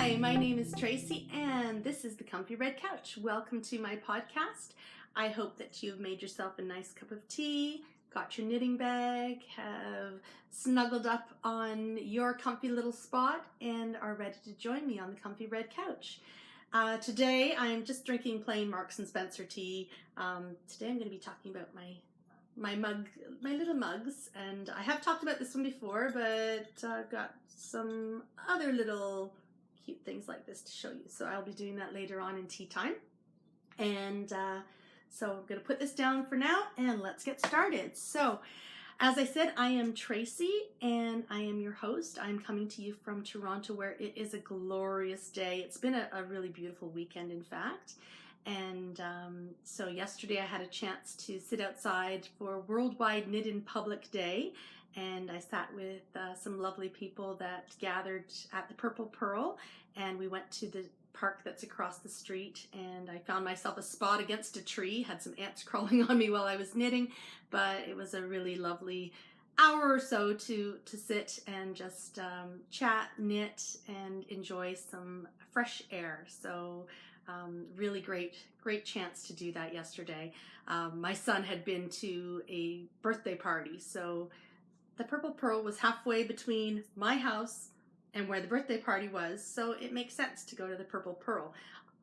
Hi, my name is Tracy and this is the Comfy Red Couch. Welcome to my podcast. I hope that you've made yourself a nice cup of tea, got your knitting bag, have snuggled up on your comfy little spot and are ready to join me on the Comfy Red Couch. Today I'm just drinking plain Marks and Spencer tea. Today I'm going to be talking about my little mugs, and I have talked about this one before, but I've got some other little cute things like this to show you, so I'll be doing that later on in tea time. And so I'm going to put this down for now and let's get started. So as I said, I am Tracy and I am your host. I'm coming to you from Toronto, where it is a glorious day. It's been a really beautiful weekend, in fact. And so yesterday I had a chance to sit outside for Worldwide Knit in Public Day, and I sat with some lovely people that gathered at the Purple Pearl, and we went to the park that's across the street, and I found myself a spot against a tree, had some ants crawling on me while I was knitting, but it was a really lovely hour or so to sit and just chat, knit, and enjoy some fresh air. So really great chance to do that yesterday. My son had been to a birthday party, so the Purple Pearl was halfway between my house and where the birthday party was, so it makes sense to go to the Purple Pearl.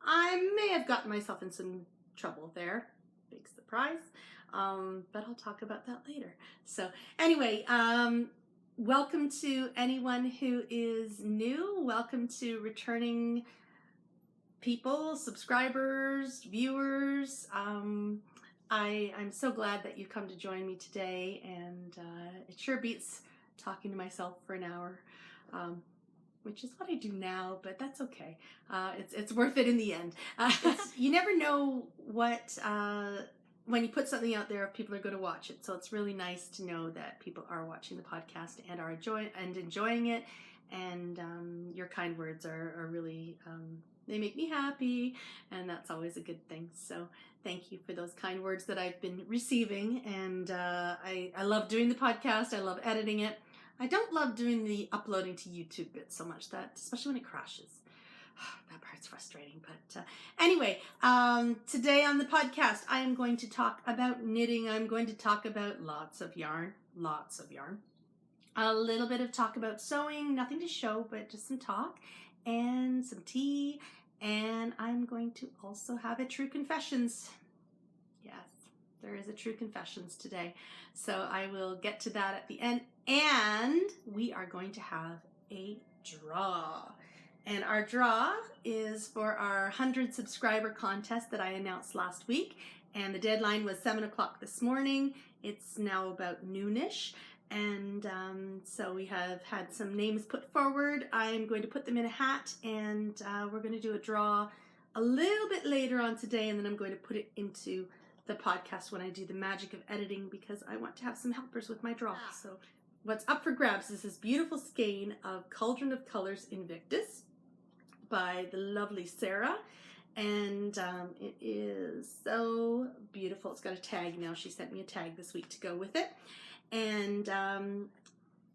I may have gotten myself in some trouble there, big surprise, but I'll talk about that later. So anyway, welcome to anyone who is new. Welcome to returning people, subscribers, viewers. I'm so glad that you come to join me today, and it sure beats talking to myself for an hour, which is what I do now, but that's okay. It's worth it in the end. You never know what, when you put something out there, if people are going to watch it. So it's really nice to know that people are watching the podcast and are enjoying it, and your kind words are really, they make me happy, and that's always a good thing. So thank you for those kind words that I've been receiving. And I love doing the podcast. I love editing it. I don't love doing the uploading to YouTube bit so much, that especially when it crashes. That part's frustrating. But anyway, today on the podcast, I am going to talk about knitting. I'm going to talk about lots of yarn. A little bit of talk about sewing, nothing to show, but just some talk and some tea. And I'm going to also have a True Confessions. Yes, there is a True Confessions today. So I will get to that at the end. And we are going to have a draw. And our draw is for our 100 subscriber contest that I announced last week. And the deadline was 7 o'clock this morning. It's now about noonish. And so we have had some names put forward. I'm going to put them in a hat, and we're going to do a draw a little bit later on today, and then I'm going to put it into the podcast when I do the magic of editing, because I want to have some helpers with my draw. So what's up for grabs is this beautiful skein of Cauldron of Colors Invictus by the lovely Sarah. And it is so beautiful. It's got a tag now. She sent me a tag this week to go with it. And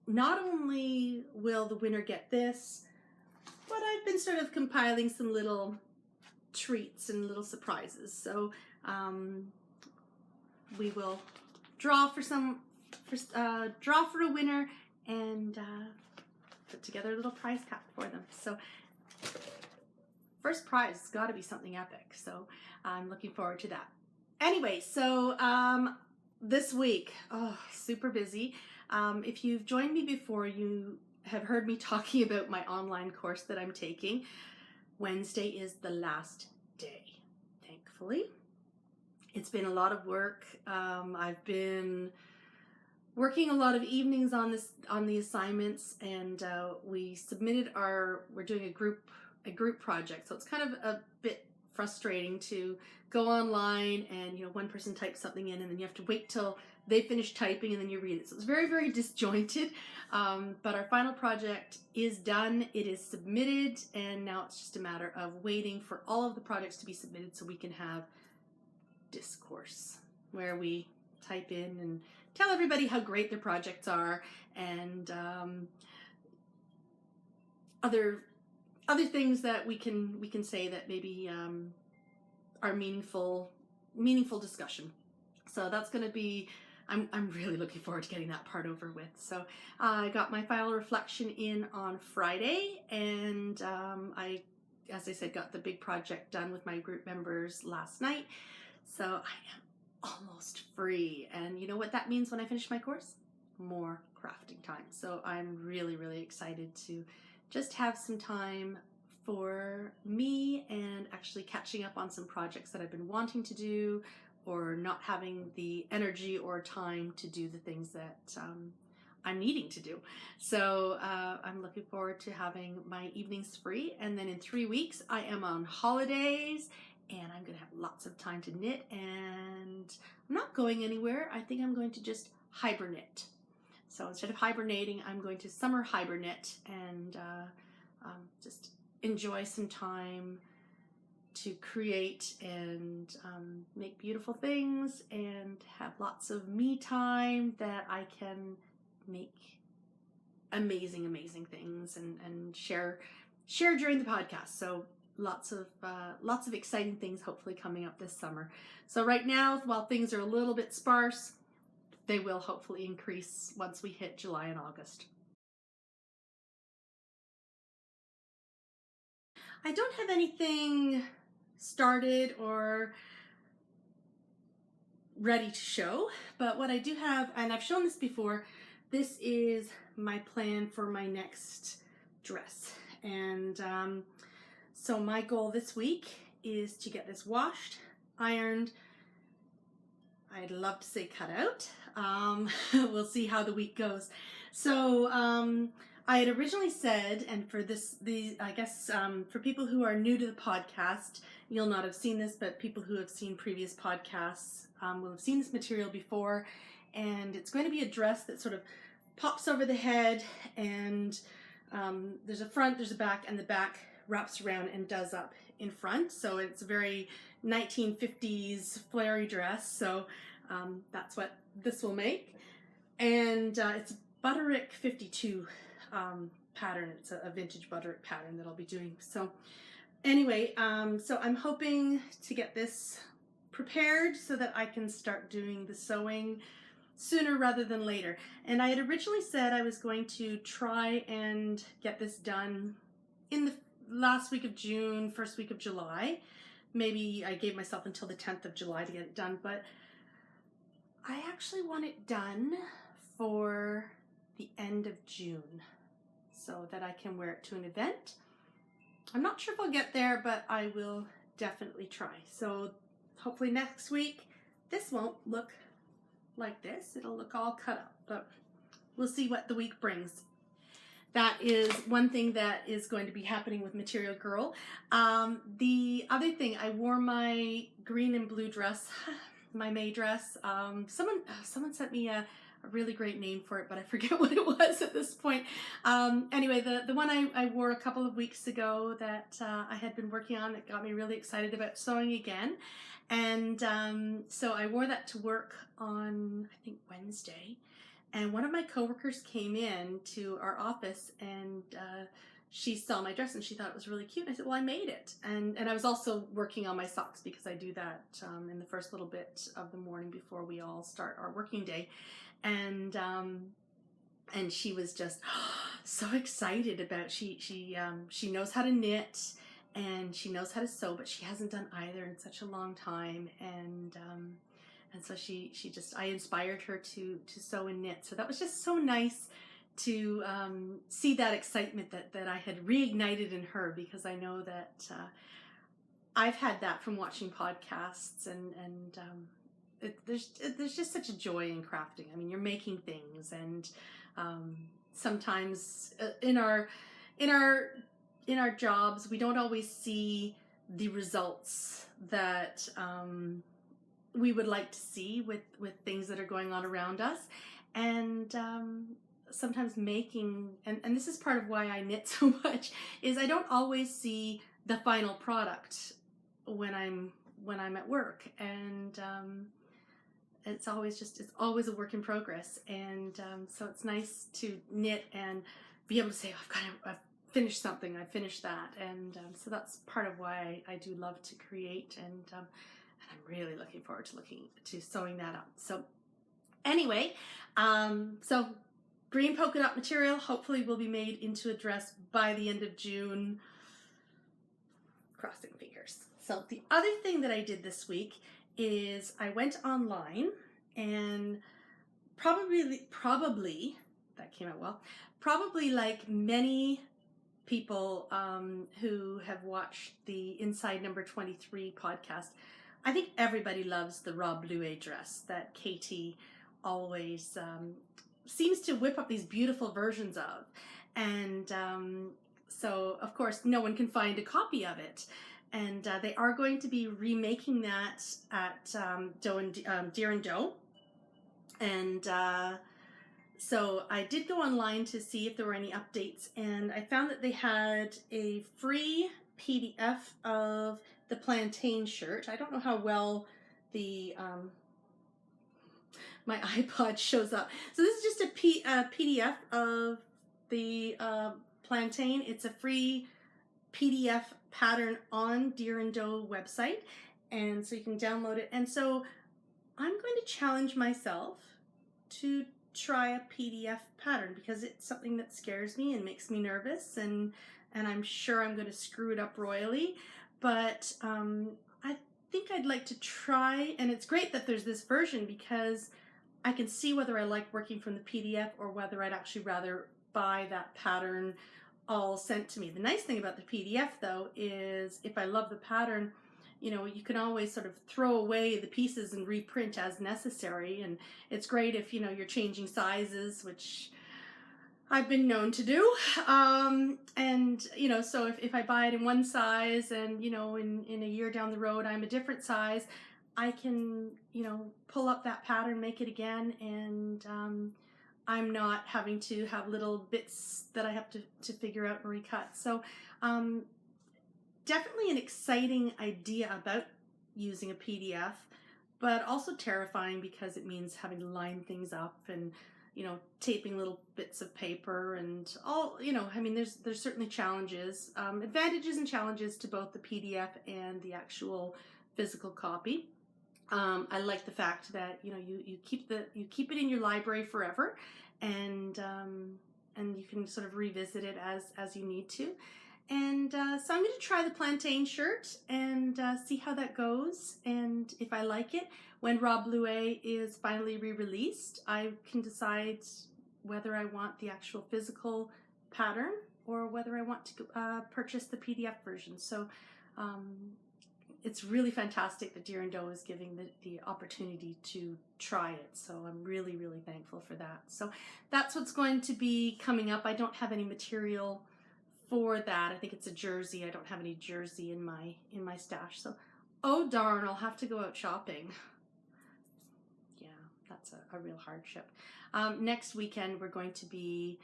not only will the winner get this, but I've been sort of compiling some little treats and little surprises. So we will draw for a winner and put together a little prize pack for them. So first prize has got to be something epic. So I'm looking forward to that. Anyway, so this week, super busy. If you've joined me before, you have heard me talking about my online course that I'm taking. Wednesday is the last day, thankfully. It's been a lot of work. I've been working a lot of evenings on the assignments, and we submitted we're doing a group project, so it's kind of a bit frustrating to go online and one person types something in, and then you have to wait till they finish typing and then you read it. So it's very, very disjointed, but our final project is done. It is submitted, and now it's just a matter of waiting for all of the projects to be submitted so we can have discourse where we type in and tell everybody how great their projects are, and other other things that we can say that maybe are meaningful discussion. So that's going to be, I'm really looking forward to getting that part over with. So I got my final reflection in on Friday, and I, as I said, got the big project done with my group members last night. So I am almost free, and you know what that means when I finish my course? More crafting time. So I'm really, really excited to just have some time for me and actually catching up on some projects that I've been wanting to do, or not having the energy or time to do the things that I'm needing to do. So I'm looking forward to having my evenings free, and then in 3 weeks I am on holidays, and I'm gonna have lots of time to knit, and I'm not going anywhere. I think I'm going to just hibernate. So instead of hibernating, I'm going to summer hibernate and just enjoy some time to create and make beautiful things and have lots of me time that I can make amazing things and share during the podcast. So lots of exciting things hopefully coming up this summer. So right now, while things are a little bit sparse, they will hopefully increase once we hit July and August. I don't have anything started or ready to show, but what I do have, and I've shown this before, this is my plan for my next dress. And so my goal this week is to get this washed, ironed, I'd love to say cut out. We'll see how the week goes. So I had originally said, and for I guess for people who are new to the podcast, you'll not have seen this, but people who have seen previous podcasts will have seen this material before. And it's going to be a dress that sort of pops over the head, and there's a front, there's a back, and the back wraps around and does up in front. So it's a very 1950s flary dress. So that's what this will make. And it's Butterick 52 pattern. It's a vintage Butterick pattern that I'll be doing. So anyway, so I'm hoping to get this prepared so that I can start doing the sewing sooner rather than later. And I had originally said I was going to try and get this done in the last week of June, first week of July. Maybe I gave myself until the 10th of July to get it done, but I actually want it done for the end of June so that I can wear it to an event. I'm not sure if I'll get there, but I will definitely try. So hopefully next week, this won't look like this. It'll look all cut up, but we'll see what the week brings. That is one thing that is going to be happening with Material Girl. The other thing, I wore my green and blue dress, my May dress. Someone sent me a really great name for it, but I forget what it was at this point. Anyway, the one I wore a couple of weeks ago that I had been working on, that got me really excited about sewing again. And so I wore that to work on, I think, Wednesday. And one of my coworkers came in to our office, and she saw my dress and she thought it was really cute. And I said, well, I made it. And I was also working on my socks because I do that in the first little bit of the morning before we all start our working day. And she was just so excited about, she knows how to knit and she knows how to sew, but she hasn't done either in such a long time. And so she just, I inspired her to sew and knit. So that was just so nice to see that excitement that I had reignited in her, because I know that I've had that from watching podcasts, and there's just such a joy in crafting. I mean, you're making things, and sometimes in our jobs, we don't always see the results that we would like to see with things that are going on around us. And sometimes making, and this is part of why I knit so much, is I don't always see the final product when I'm at work. And it's always a work in progress. And so it's nice to knit and be able to say, oh, finish something, I finish that. And so that's part of why I do love to create. And I'm really looking forward to sewing that up. So anyway, so green polka dot material hopefully will be made into a dress by the end of June. Crossing fingers. So the other thing that I did this week is I went online and probably that came out well. Probably like many people who have watched the Inside Number 23 podcast, I think everybody loves the Rob Bluet dress that Katie always seems to whip up these beautiful versions of. And so, of course, no one can find a copy of it. And they are going to be remaking that at Deer and Doe. And so I did go online to see if there were any updates, and I found that they had a free PDF of the plantain shirt. I don't know how well the my iPod shows up. So this is just a PDF of the plantain. It's a free PDF pattern on Deer and Doe website, and so you can download it. And so I'm going to challenge myself to try a PDF pattern because it's something that scares me and makes me nervous, and I'm sure I'm going to screw it up royally, but I think I'd like to try. And it's great that there's this version because I can see whether I like working from the PDF or whether I'd actually rather buy that pattern all sent to me. The nice thing about the PDF though is if I love the pattern, you know, you can always sort of throw away the pieces and reprint as necessary. And it's great if, you know, you're changing sizes, which I've been known to do. And, you know, so if I buy it in one size and, you know, in a year down the road, I'm a different size, I can, you know, pull up that pattern, make it again, and I'm not having to have little bits that I have to figure out and recut. So definitely an exciting idea about using a PDF, but also terrifying because it means having to line things up and, you know, taping little bits of paper and all, you know, I mean, there's certainly challenges, advantages and challenges to both the PDF and the actual physical copy. I like the fact that, you know, you keep it in your library forever, and you can sort of revisit it as you need to. And so I'm going to try the plantain shirt and see how that goes. And if I like it, when Rob Bluet is finally re-released, I can decide whether I want the actual physical pattern or whether I want to purchase the PDF version. So it's really fantastic that Deer and Doe is giving the opportunity to try it. So I'm really, really thankful for that. So that's what's going to be coming up. I don't have any material for that. I think it's a jersey. I don't have any jersey in my stash. So, oh darn, I'll have to go out shopping. Yeah, that's a real hardship. Next weekend, we're going to be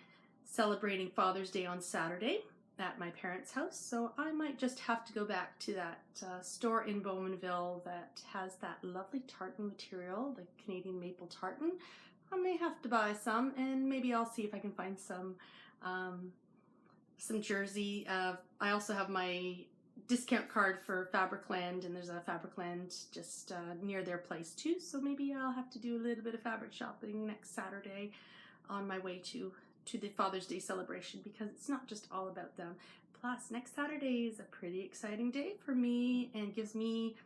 celebrating Father's Day on Saturday at my parents' house. So I might just have to go back to that store in Bowmanville that has that lovely tartan material, the Canadian maple tartan. I may have to buy some, and maybe I'll see if I can find some jersey. I also have my discount card for Fabricland, and there's a Fabricland just near their place too, so maybe I'll have to do a little bit of fabric shopping next Saturday on my way to the Father's Day celebration, because it's not just all about them. Plus, next Saturday is a pretty exciting day for me and gives me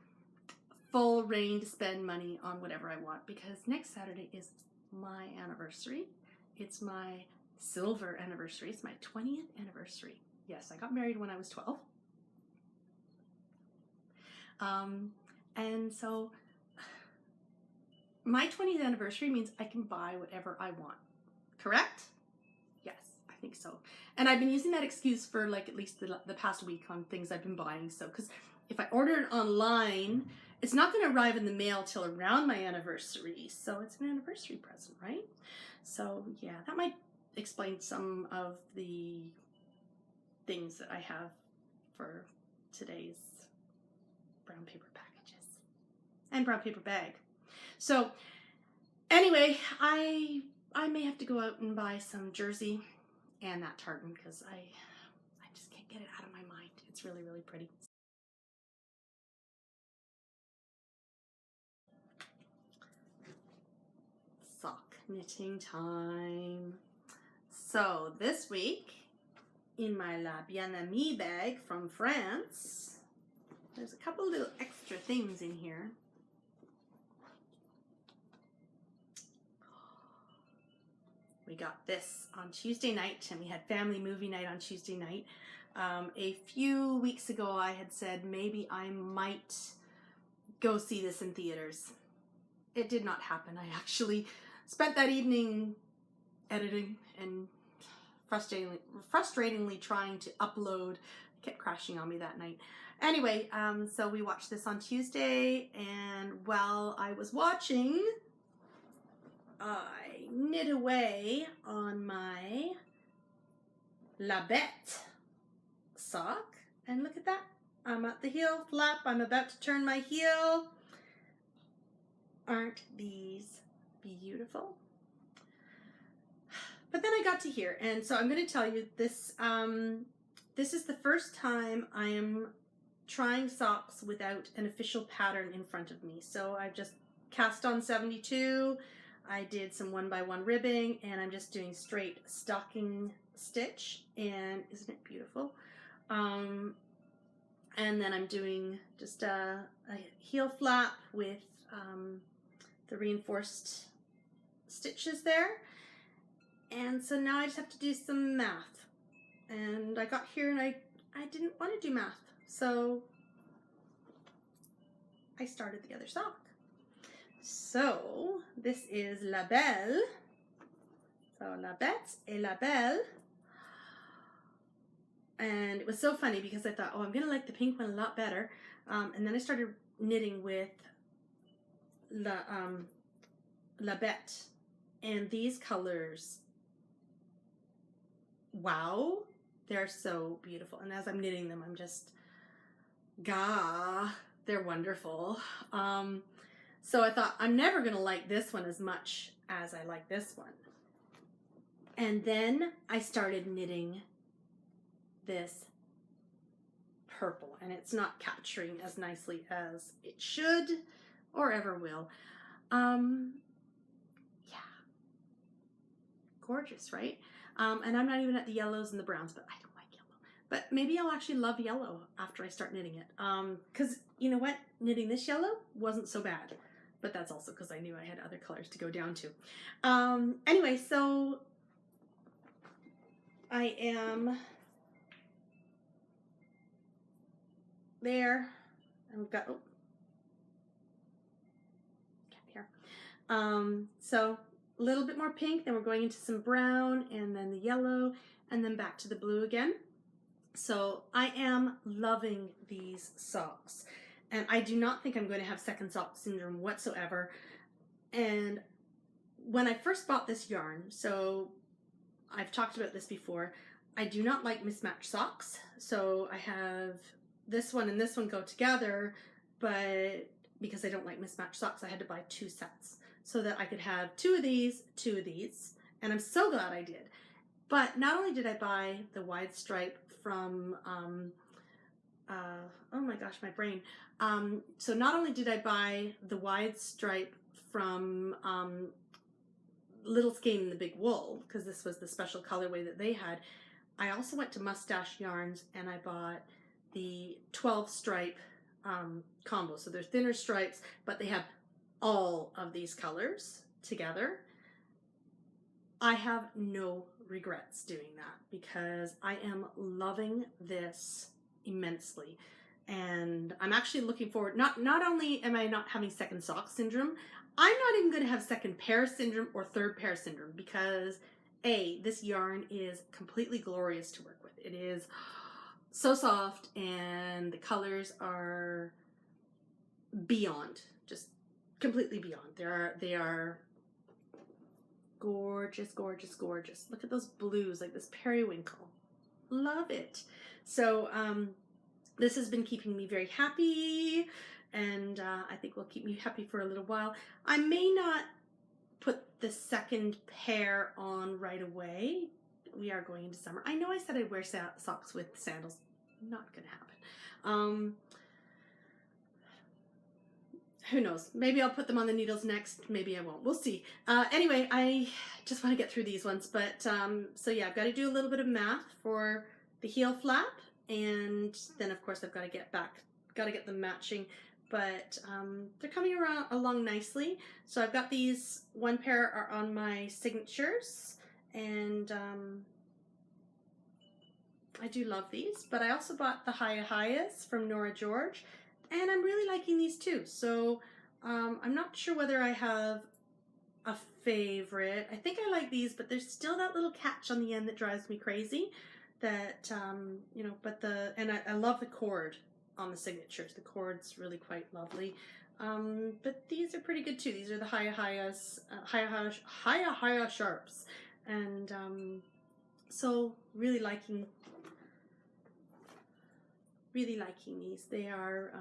full reign to spend money on whatever I want, because next Saturday is my anniversary. It's my silver anniversary. It's my 20th anniversary. Yes, I got married when I was 12. And so my 20th anniversary means I can buy whatever I want. Correct? Yes, I think so. And I've been using that excuse for like at least the past week on things I've been buying. So, because if I order it online, it's not going to arrive in the mail till around my anniversary. So it's an anniversary present, right? So yeah, that might explain some of the things that I have for today's brown paper packages and brown paper bag. So anyway, I may have to go out and buy some jersey and that tartan, because just can't get it out of my mind. It's really, really pretty. Sock knitting time. So this week, in my La Bien-Aimée bag from France, there's a couple little extra things in here. We got this on Tuesday night, and we had family movie night on Tuesday night. A few weeks ago, I had said maybe I might go see this in theaters. It did not happen. I actually spent that evening editing and frustratingly trying to upload. It kept crashing on me that night. Anyway, so we watched this on Tuesday, and while I was watching, I knit away on my La Bête sock, and look at that. I'm at the heel flap. I'm about to turn my heel. Aren't these beautiful? But then I got to here, and so I'm going to tell you this. This is the first time I am trying socks without an official pattern in front of me. So I've just cast on 72. I did some 1x1 ribbing, and I'm just doing straight stocking stitch, and isn't it beautiful? And then I'm doing just a heel flap with the reinforced stitches there. And so now I just have to do some math. And I got here and I didn't want to do math. So I started the other sock. So this is La Belle. So La Bête et La Belle. And it was so funny because I thought, oh, I'm going to like the pink one a lot better. And then I started knitting with La Bête. And these colors, wow, they're so beautiful. And as I'm knitting them, I'm just, they're wonderful. So I thought, I'm never going to like this one as much as I like this one. And then I started knitting this purple, and it's not capturing as nicely as it should or ever will. Yeah, gorgeous, right? And I'm not even at the yellows and the browns, but I don't like yellow. But maybe I'll actually love yellow after I start knitting it. Because you know what? Knitting this yellow wasn't so bad. But that's also because I knew I had other colors to go down to. Anyway, so I am there. I've got, here. So a little bit more pink, then we're going into some brown, and then the yellow, and then back to the blue again. So I am loving these socks, and I do not think I'm going to have second sock syndrome whatsoever. And when I first bought this yarn, so I've talked about this before, I do not like mismatched socks. So I have this one and this one go together, but because I don't like mismatched socks, I had to buy 2 sets so that I could have 2 of these, and I'm so glad I did. But not only did I buy the wide stripe from, oh my gosh, my brain. So not only did I buy the wide stripe from Little Skein and the Big Wool, because this was the special colorway that they had, I also went to Mustache Yarns and I bought the 12 stripe combo. So they're thinner stripes, but they have all of these colors together. I have no regrets doing that because I am loving this immensely. And I'm actually looking forward, not only am I not having second sock syndrome, I'm not even going to have second pair syndrome or third pair syndrome because this yarn is completely glorious to work with. It is so soft and the colors are beyond, just completely beyond. They are gorgeous, gorgeous, gorgeous. Look at those blues, like this periwinkle. Love it. So this has been keeping me very happy, and I think will keep me happy for a little while. I may not put the second pair on right away we are going into summer. I know I said I'd wear socks with sandals. Not gonna happen. Who knows? Maybe I'll put them on the needles next. Maybe I won't. We'll see. Anyway, I just want to get through these ones. But so yeah, I've got to do a little bit of math for the heel flap, and then of course I've got to get them matching. But they're coming along nicely. So I've got these. One pair are on my signatures, and I do love these. But I also bought the Hiya-Hiyas from Nora George. And I'm really liking these too. So I'm not sure whether I have a favorite. I think I like these, but there's still that little catch on the end that drives me crazy. That, you know, but I love the cord on the signatures. The cord's really quite lovely. But these are pretty good too. These are the Hiya-Hiyas, Hiya-Hiya Sharps. And so really liking these. They are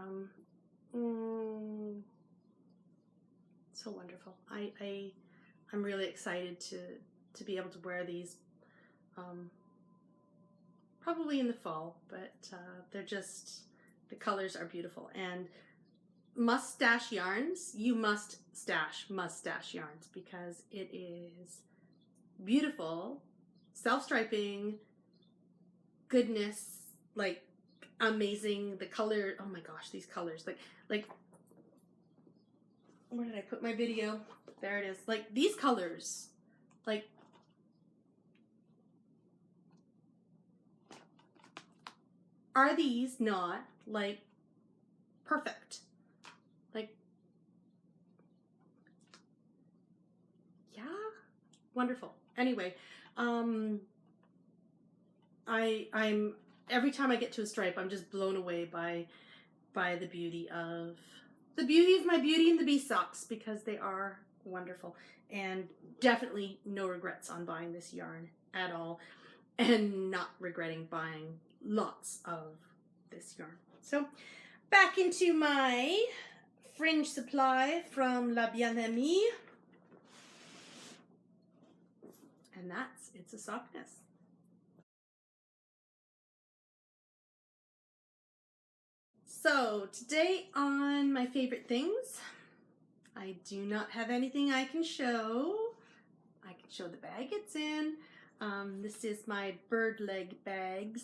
so wonderful. I'm really excited to be able to wear these probably in the fall, but they're just, the colors are beautiful. And mustache yarns, you must stash mustache yarns because it is beautiful, self-striping goodness, like amazing. The color, oh my gosh, these colors, like where did I put my video? There it is. Like these colors, like are these not like perfect? Like, yeah, wonderful. Anyway, I'm every time I get to a stripe, I'm just blown away by the beauty of my Beauty and the Beast socks, because they are wonderful, and definitely no regrets on buying this yarn at all, and not regretting buying lots of this yarn. So back into my fringe supply from La Bien-Aimée, and that's It's a Sockness. So today on my favorite things, I do not have anything I can show. I can show the bag it's in. This is my bird leg bag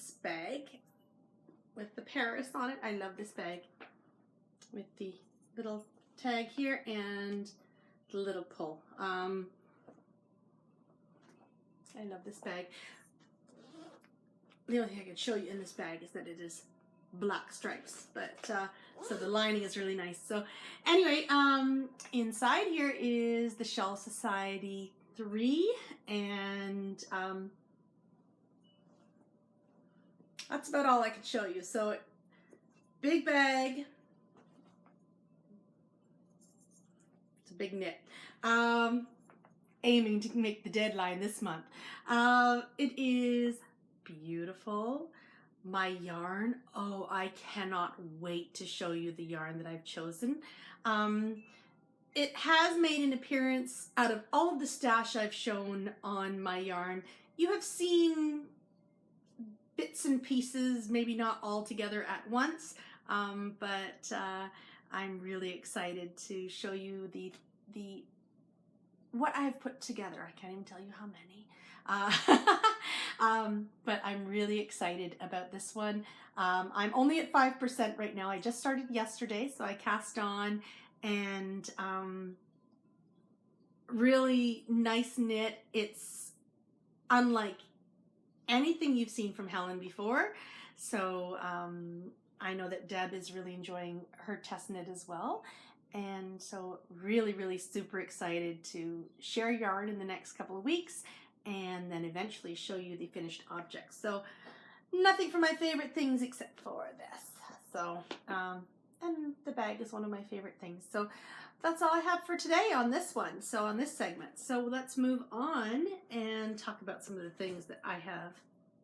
with the Paris on it. I love this bag with the little tag here and the little pull. I love this bag. The only thing I can show you in this bag is that it is black stripes, but so the lining is really nice. So anyway, inside here is the Shawl Society 3, and that's about all I can show you. So big bag, it's a big knit, aiming to make the deadline this month. It is beautiful. My yarn, oh, I cannot wait to show you the yarn that I've chosen. It has made an appearance out of all of the stash I've shown on my yarn. You have seen bits and pieces, maybe not all together at once, but I'm really excited to show you the what I've put together. I can't even tell you how many. But I'm really excited about this one. I'm only at 5% right now. I just started yesterday, so I cast on, and really nice knit. It's unlike anything you've seen from Helen before. So I know that Deb is really enjoying her test knit as well. And so really super excited to share yarn in the next couple of weeks, and then eventually show you the finished object. So nothing for my favorite things except for this. So, and the bag is one of my favorite things. So that's all I have for today on this one. So on this segment. So let's move on and talk about some of the things that I have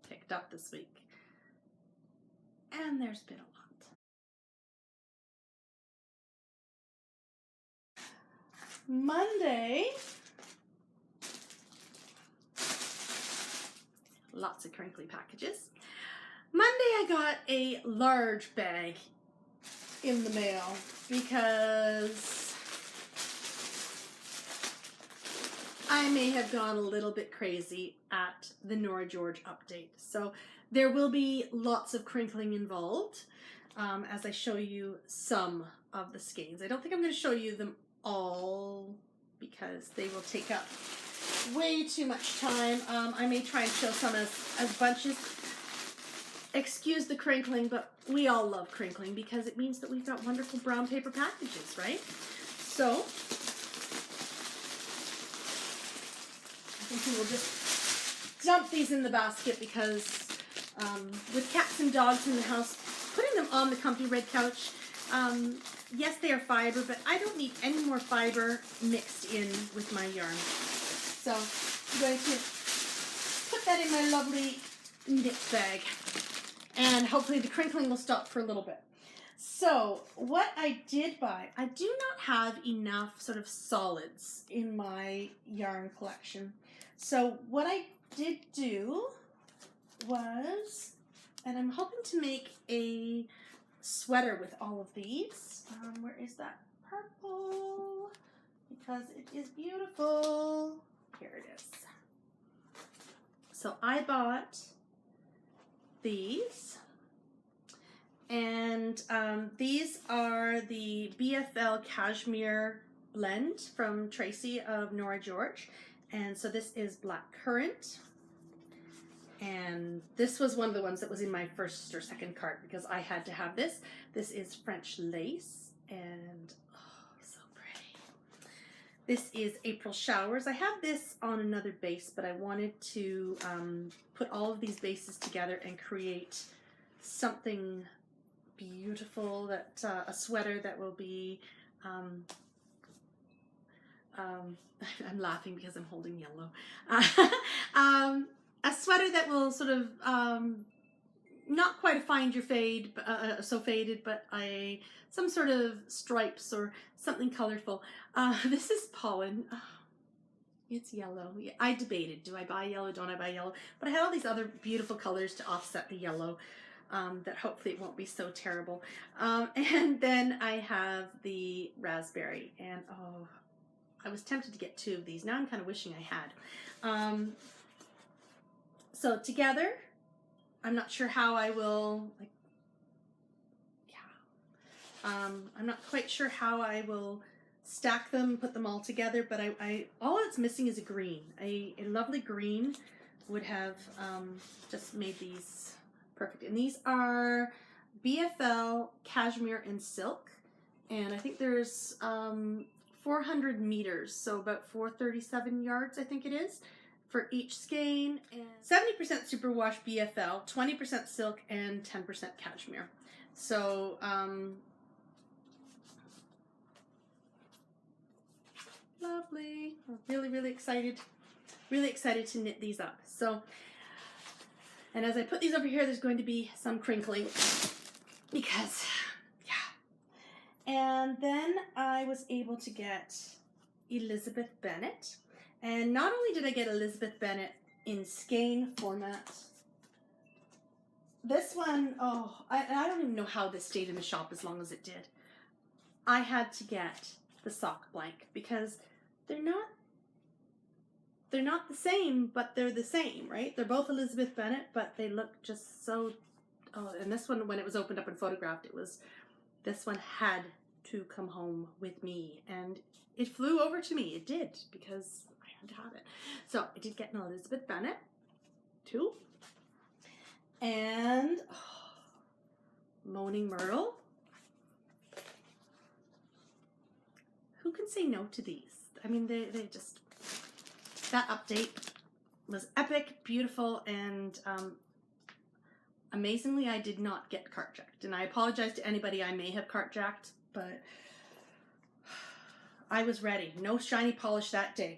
picked up this week. And there's been a lot. Monday, lots of crinkly packages. Monday I got a large bag in the mail because I may have gone a little bit crazy at the Nora George update. So there will be lots of crinkling involved as I show you some of the skeins. I don't think I'm going to show you them all because they will take up way too much time. I may try and show some as bunches. Excuse the crinkling, but we all love crinkling because it means that we've got wonderful brown paper packages, right? So I think we will just dump these in the basket because with cats and dogs in the house, putting them on the comfy red couch, yes, they are fiber, but I don't need any more fiber mixed in with my yarn. So I'm going to put that in my lovely knit bag. And hopefully the crinkling will stop for a little bit. So what I did buy, I do not have enough sort of solids in my yarn collection. So what I did do was, and I'm hoping to make a sweater with all of these. Where is that purple? Because it is beautiful. Here it is. So I bought these, and these are the BFL Cashmere blend from Tracy of Nora George, and so this is black currant, and this was one of the ones that was in my first or second cart because I had to have this. This is French lace, and oh, so pretty. This is April Showers. I have this on another base, but I wanted to put all of these bases together and create something beautiful, that a sweater that will be I'm laughing because I'm holding yellow. A sweater that will sort of not quite a find your fade, so faded, but some sort of stripes or something colorful. This is pollen. It's yellow. I debated, do I buy yellow, don't I buy yellow? But I had all these other beautiful colors to offset the yellow that hopefully it won't be so terrible. And then I have the raspberry, and oh, I was tempted to get two of these. Now I'm kind of wishing I had. So together, I'm not sure how I will, I'm not quite sure how I will stack them, put them all together, but all it's missing is a green. A lovely green would have just made these perfect. And these are BFL Cashmere and Silk, and I think there's 400 meters, so about 437 yards I think it is, for each skein, and 70% superwash BFL, 20% silk, and 10% cashmere. So lovely. I'm really excited to knit these up. So, and as I put these over here, there's going to be some crinkling because and then I was able to get Elizabeth Bennet. And not only did I get Elizabeth Bennet in skein format, this one, oh, I don't even know how this stayed in the shop as long as it did. I had to get the sock blank because they're not the same, but they're the same, right? They're both Elizabeth Bennet, but they look just so, oh, and this one, when it was opened up and photographed, this one had to come home with me, and it flew over to me. It did, because I had to have it. So I did get an Elizabeth Bennet too, and Moaning Myrtle. Who can say no to these? I mean, they just, that update was epic, beautiful, and amazingly, I did not get cart jacked. And I apologize to anybody I may have cart jacked, but I was ready. No shiny polish that day.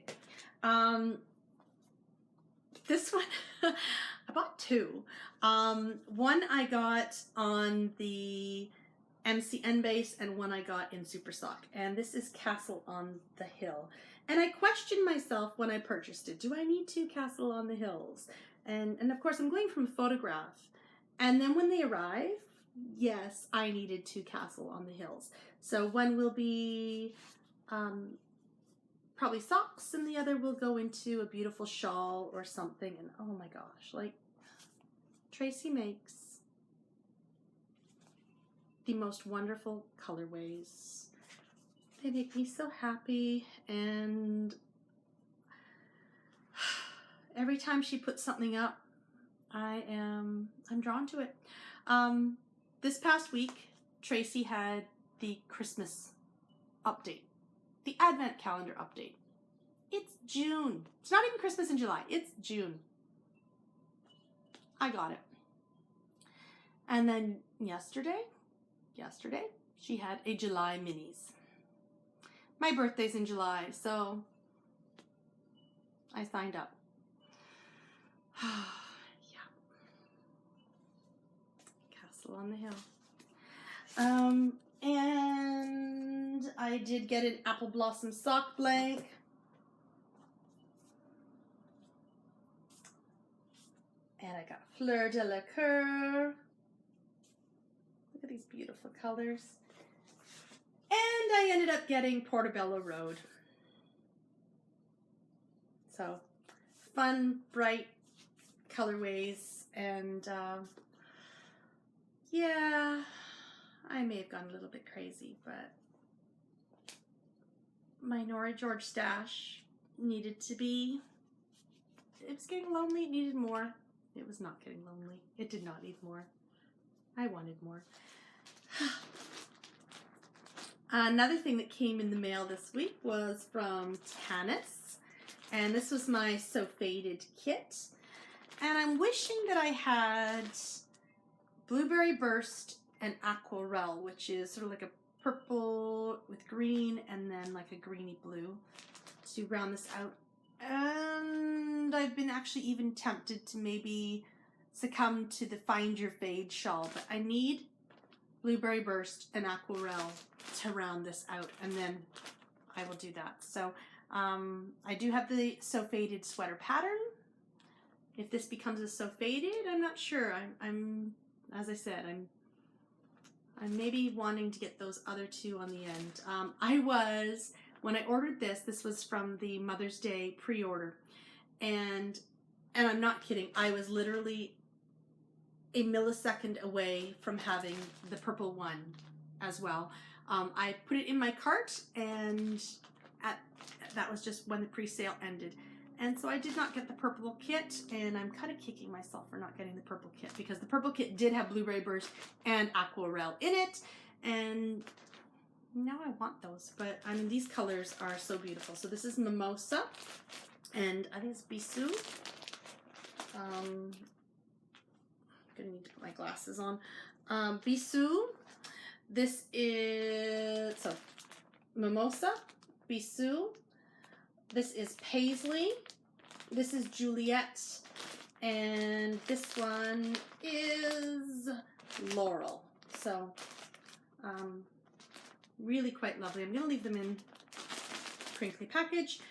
This one, I bought two. One I got on the MCN base, and one I got in Super Sock. And this is Castle on the Hill. And I questioned myself when I purchased it. Do I need two Castle on the Hills? And of course I'm going from photograph. And then when they arrive, yes, I needed 2 castle on the hills. So one will be probably socks, and the other will go into a beautiful shawl or something. And oh my gosh, like, Tracy makes the most wonderful colorways. They make me so happy, and every time she puts something up, I'm drawn to it. This past week, Tracy had the Christmas update, the Advent calendar update. It's June. It's not even Christmas in July. It's June. I got it. And then yesterday, she had a July minis. My birthday's in July, so I signed up. Yeah. Castle on the Hill. And I did get an apple blossom sock blank. And I got Fleur de la Coeur. Look at these beautiful colors. And I ended up getting Portobello Road. So, fun, bright colorways. And yeah, I may have gone a little bit crazy, but my Nora George stash needed to be, it was getting lonely, it needed more. It was not getting lonely. It did not need more. I wanted more. Another thing that came in the mail this week was from Tanis. And this was my So Faded kit. And I'm wishing that I had Blueberry Burst and Aquarelle, which is sort of like a purple with green and then like a greeny blue to round this out. And I've been actually even tempted to maybe succumb to the Find Your Fade shawl, but I need Blueberry Burst and Aquarelle to round this out, and then I will do that. So I do have the So Faded sweater pattern. If this becomes a So Faded, I'm not sure. I'm as I said, I'm maybe wanting to get those other 2 on the end. When I ordered this was from the Mother's Day pre-order, and I'm not kidding, I was literally a millisecond away from having the purple one as well. I put it in my cart, and that was just when the pre-sale ended. And so I did not get the purple kit, and I'm kind of kicking myself for not getting the purple kit, because the purple kit did have Blueberry Burst and Aquarelle in it, and now I want those. But I mean, these colors are so beautiful. So this is Mimosa, and I think it's Bisou. I'm gonna need to put my glasses on. Bisou. This is Mimosa, Bisou. This is Paisley. This is Juliet, and this one is Laurel. So really quite lovely. I'm gonna leave them in crinkly package,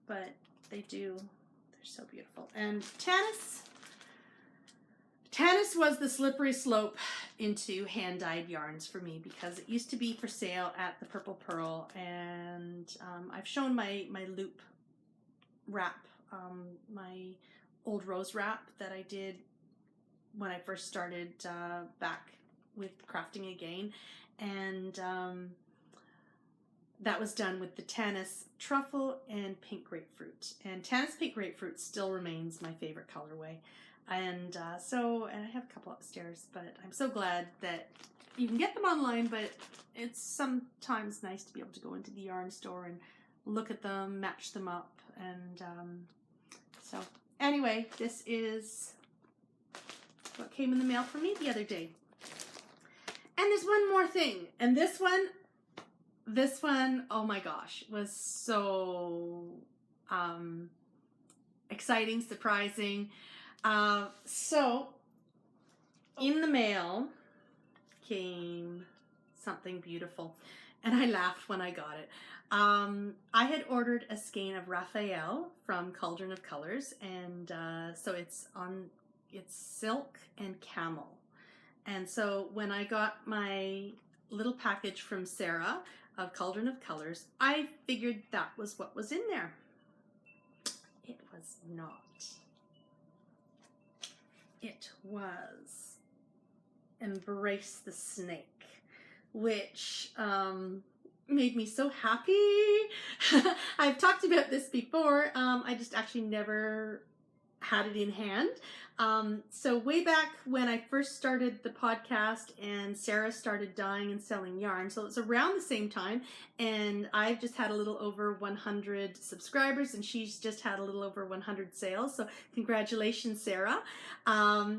but they're so beautiful. And Tanis was the slippery slope into hand-dyed yarns for me, because it used to be for sale at the Purple Pearl, and I've shown my loop wrap, my old rose wrap that I did when I first started back with crafting again, and that was done with the Tanis Truffle and Pink Grapefruit, and Tanis Pink Grapefruit still remains my favorite colorway. And and I have a couple upstairs, but I'm so glad that you can get them online, but it's sometimes nice to be able to go into the yarn store and look at them, match them up, and so anyway, this is what came in the mail for me the other day. And there's one more thing, and this one, oh my gosh, was so exciting, surprising. So in the mail came something beautiful. And I laughed when I got it. I had ordered a skein of Raphael from Cauldron of Colors, and so it's silk and camel. And so when I got my little package from Sarah of Cauldron of Colors, I figured that was what was in there. It was not. It was Embrace the Snake, which made me so happy. I've talked about this before. I just actually never had it in hand. So way back when I first started the podcast and Sarah started dyeing and selling yarn, so it's around the same time, and I've just had a little over 100 subscribers and she's just had a little over 100 sales, so congratulations, Sarah. I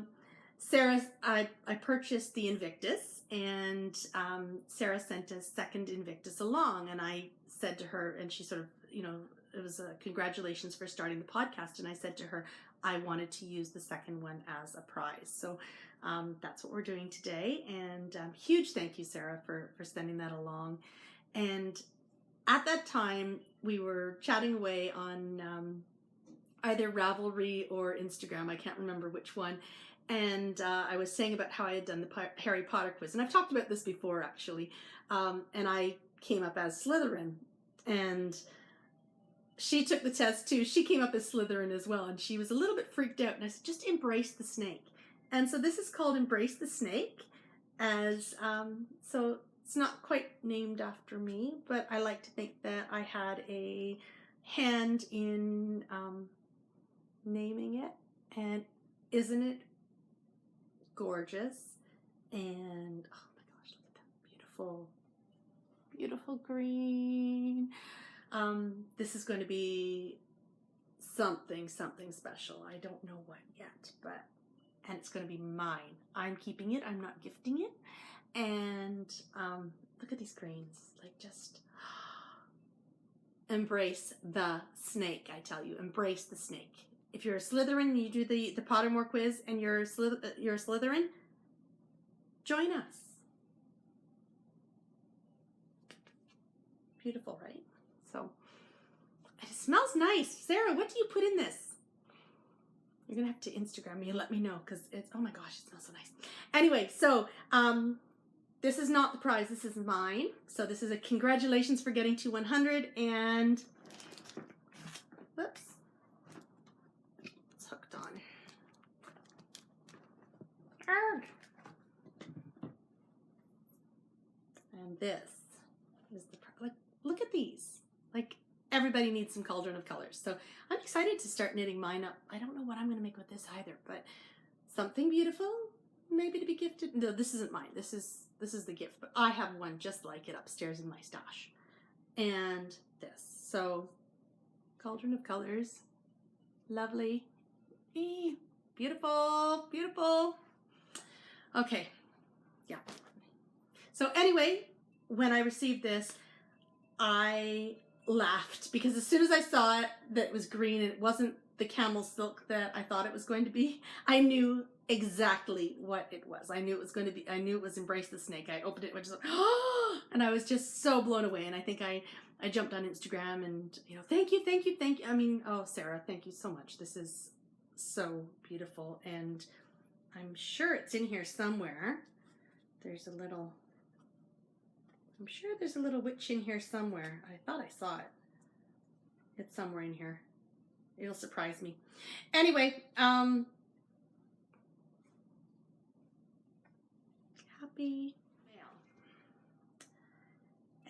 purchased the Invictus, and Sarah sent a second Invictus along, and I said to her, and she sort of, it was a congratulations for starting the podcast, and I said to her, I wanted to use the second one as a prize. So that's what we're doing today. And huge thank you, Sarah, for sending that along. And at that time, we were chatting away on either Ravelry or Instagram. I can't remember which one. And I was saying about how I had done the Harry Potter quiz. And I've talked about this before, actually. And I came up as Slytherin. And she took the test too. She came up as Slytherin as well, and she was a little bit freaked out. And I said, just embrace the snake. And so this is called Embrace the Snake. So it's not quite named after me, but I like to think that I had a hand in naming it. And isn't it gorgeous? And oh my gosh, look at that beautiful, beautiful green. This is going to be something special. I don't know what yet, and it's going to be mine. I'm keeping it. I'm not gifting it. And look at these greens. Like, just embrace the snake, I tell you. Embrace the snake. If you're a Slytherin, you do the Pottermore quiz, and you're a Slytherin, join us. Beautiful, right? So, it smells nice. Sarah, what do you put in this? You're going to have to Instagram me and let me know, because it's, oh my gosh, it smells so nice. Anyway, so this is not the prize. This is mine. So this is a congratulations for getting to 100, and whoops, it's hooked on. Arrgh. And this is the, like, look at these. Like, everybody needs some Cauldron of Colors. So I'm excited to start knitting mine up. I don't know what I'm going to make with this either, but something beautiful, maybe to be gifted. No, this isn't mine. This is the gift, but I have one just like it upstairs in my stash. And this. So Cauldron of Colors. Lovely. Eee, beautiful, beautiful. Okay. Yeah. So anyway, when I received this, I laughed, because as soon as I saw it that it was green and it wasn't the camel silk that I thought it was going to be, I knew exactly what it was. I knew it was going to be, I knew it was Embrace the Snake. I opened it and just like, oh, and I was just so blown away. And I think I jumped on Instagram and, thank you. I mean, oh, Sarah, thank you so much. This is so beautiful. And I'm sure it's in here somewhere. I'm sure there's a little witch in here somewhere. I thought I saw it. It's somewhere in here. It'll surprise me. Anyway, happy mail.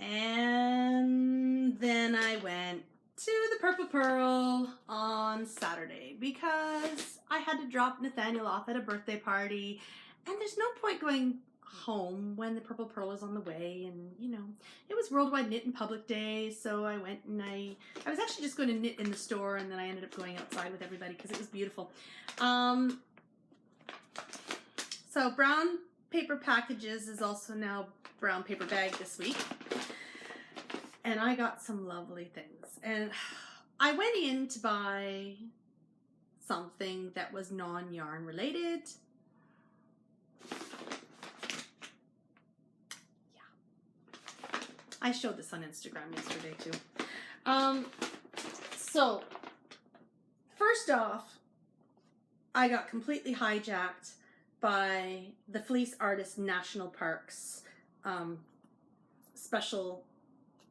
And then I went to the Purple Pearl on Saturday because I had to drop Nathaniel off at a birthday party, and there's no point going home when the Purple Pearl is on the way. And it was Worldwide Knit in Public Day, so I went and I was actually just going to knit in the store, and then I ended up going outside with everybody because it was beautiful. So Brown Paper Packages is also now Brown Paper Bag this week, and I got some lovely things. And I went in to buy something that was non-yarn related. I showed this on Instagram yesterday too. So, first off, I got completely hijacked by the Fleece Artist National Parks special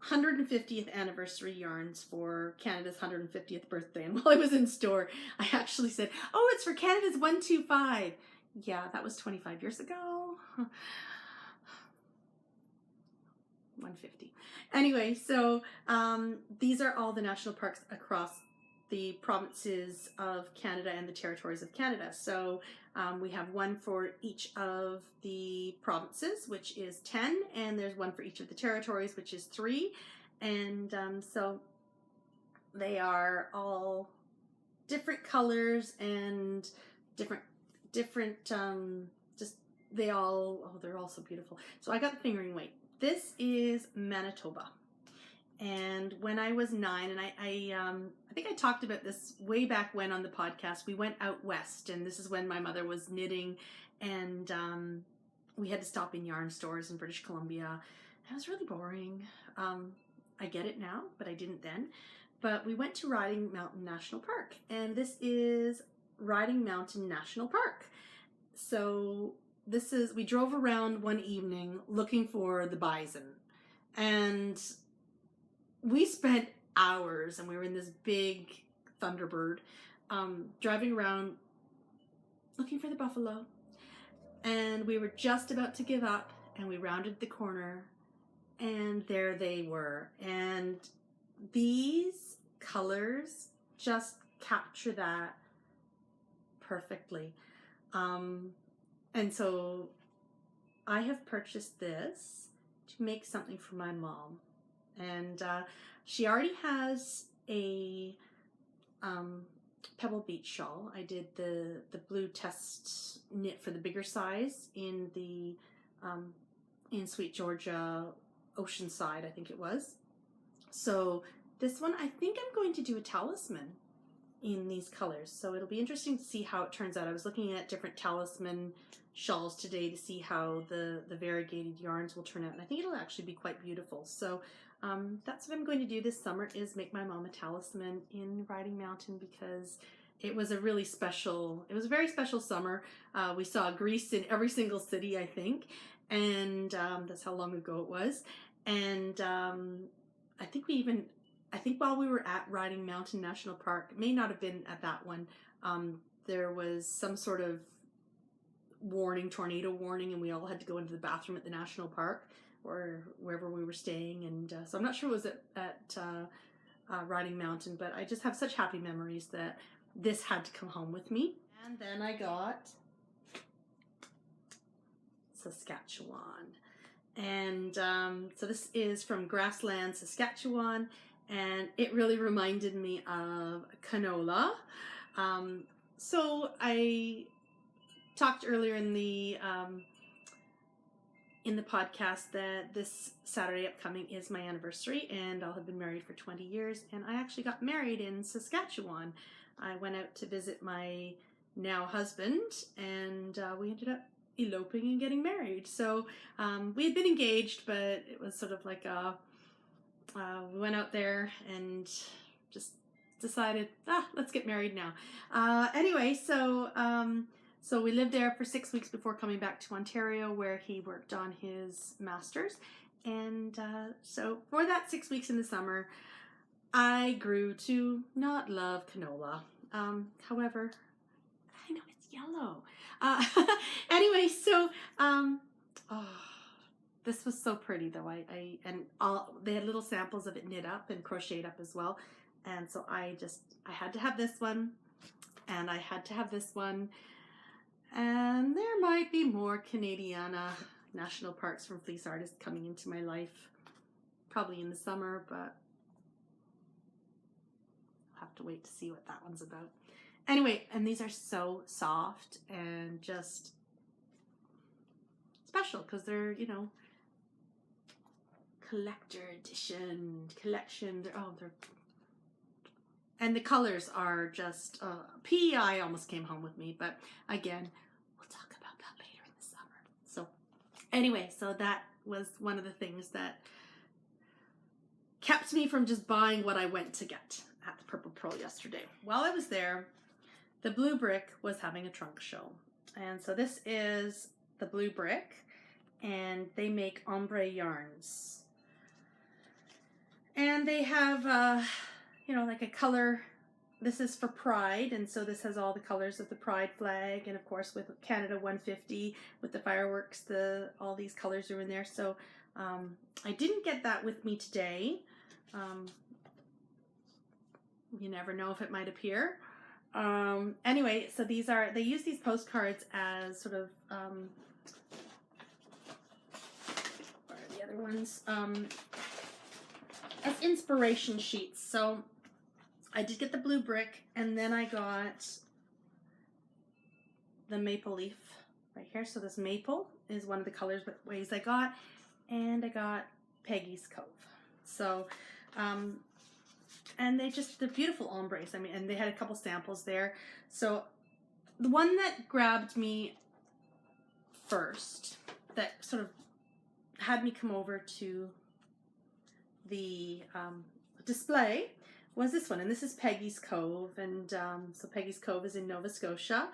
150th anniversary yarns for Canada's 150th birthday. And while I was in store, I actually said, oh, it's for Canada's 125. Yeah, that was 25 years ago. 150. Anyway, so these are all the national parks across the provinces of Canada and the territories of Canada. So we have one for each of the provinces, which is 10, and there's one for each of the territories, which is 3. And so they are all different colors and different just they're all so beautiful. So I got the fingering weight. This is Manitoba. And when I was 9, and I think I talked about this way back when on the podcast, we went out west, and this is when my mother was knitting, and we had to stop in yarn stores in British Columbia. It was really boring. I get it now, but I didn't then. But we went to Riding Mountain National Park, and this is Riding Mountain National Park. So we drove around one evening looking for the bison, and we spent hours, and we were in this big Thunderbird, driving around looking for the buffalo, and we were just about to give up, and we rounded the corner, and there they were. And these colors just capture that perfectly. And so I have purchased this to make something for my mom. And she already has a Pebble Beach shawl. I did the blue test knit for the bigger size in the in Sweet Georgia Oceanside, I think it was. So this one, I think I'm going to do a talisman in these colors. So it'll be interesting to see how it turns out. I was looking at different talisman shawls today to see how the variegated yarns will turn out, and I think it'll actually be quite beautiful. So that's what I'm going to do this summer, is make my mom a talisman in Riding Mountain, because it was a very special summer. We saw Greece in every single city, I think, and that's how long ago it was. And I think while we were at Riding Mountain National Park, it may not have been at that one, there was some sort of tornado warning, and we all had to go into the bathroom at the national park or wherever we were staying. And so I'm not sure it was at Riding Mountain, but I just have such happy memories that this had to come home with me. And then I got Saskatchewan. And so this is from Grassland, Saskatchewan, and it really reminded me of canola. So I talked earlier in the podcast that this Saturday upcoming is my anniversary, and I'll have been married for 20 years, and I actually got married in Saskatchewan. I went out to visit my now husband, and we ended up eloping and getting married. So we had been engaged, but it was sort of like we went out there and just decided, let's get married now. Anyway, so we lived there for 6 weeks before coming back to Ontario, where he worked on his master's. And so for that 6 weeks in the summer, I grew to not love canola. However, I know it's yellow. Anyway, so this was so pretty, though. They had little samples of it knit up and crocheted up as well. And so I had to have this one, and I had to have this one. And there might be more Canadiana national parks from Fleece Artists coming into my life, probably in the summer, but I'll have to wait to see what that one's about. Anyway, and these are so soft and just special, because they're, collector edition, collection. And the colors are just, PEI almost came home with me, but again, we'll talk about that later in the summer. So anyway, so that was one of the things that kept me from just buying what I went to get at the Purple Pearl yesterday. While I was there, the Blue Brick was having a trunk show. And so this is the Blue Brick, and they make ombre yarns. And they have, you know, like a color. This is for Pride, and so this has all the colors of the Pride flag, and of course with Canada 150, with the fireworks, all these colors are in there. So I didn't get that with me today. You never know if it might appear. Anyway, so they use these postcards as sort of, what are the other ones? As inspiration sheets. So I did get the Blue Brick, and then I got the maple leaf right here. So this maple is one of the colorways I got, and I got Peggy's Cove. So, and they're beautiful ombres. I mean, and they had a couple samples there. So the one that grabbed me first, that sort of had me come over to the display, was this one, and this is Peggy's Cove, and so Peggy's Cove is in Nova Scotia,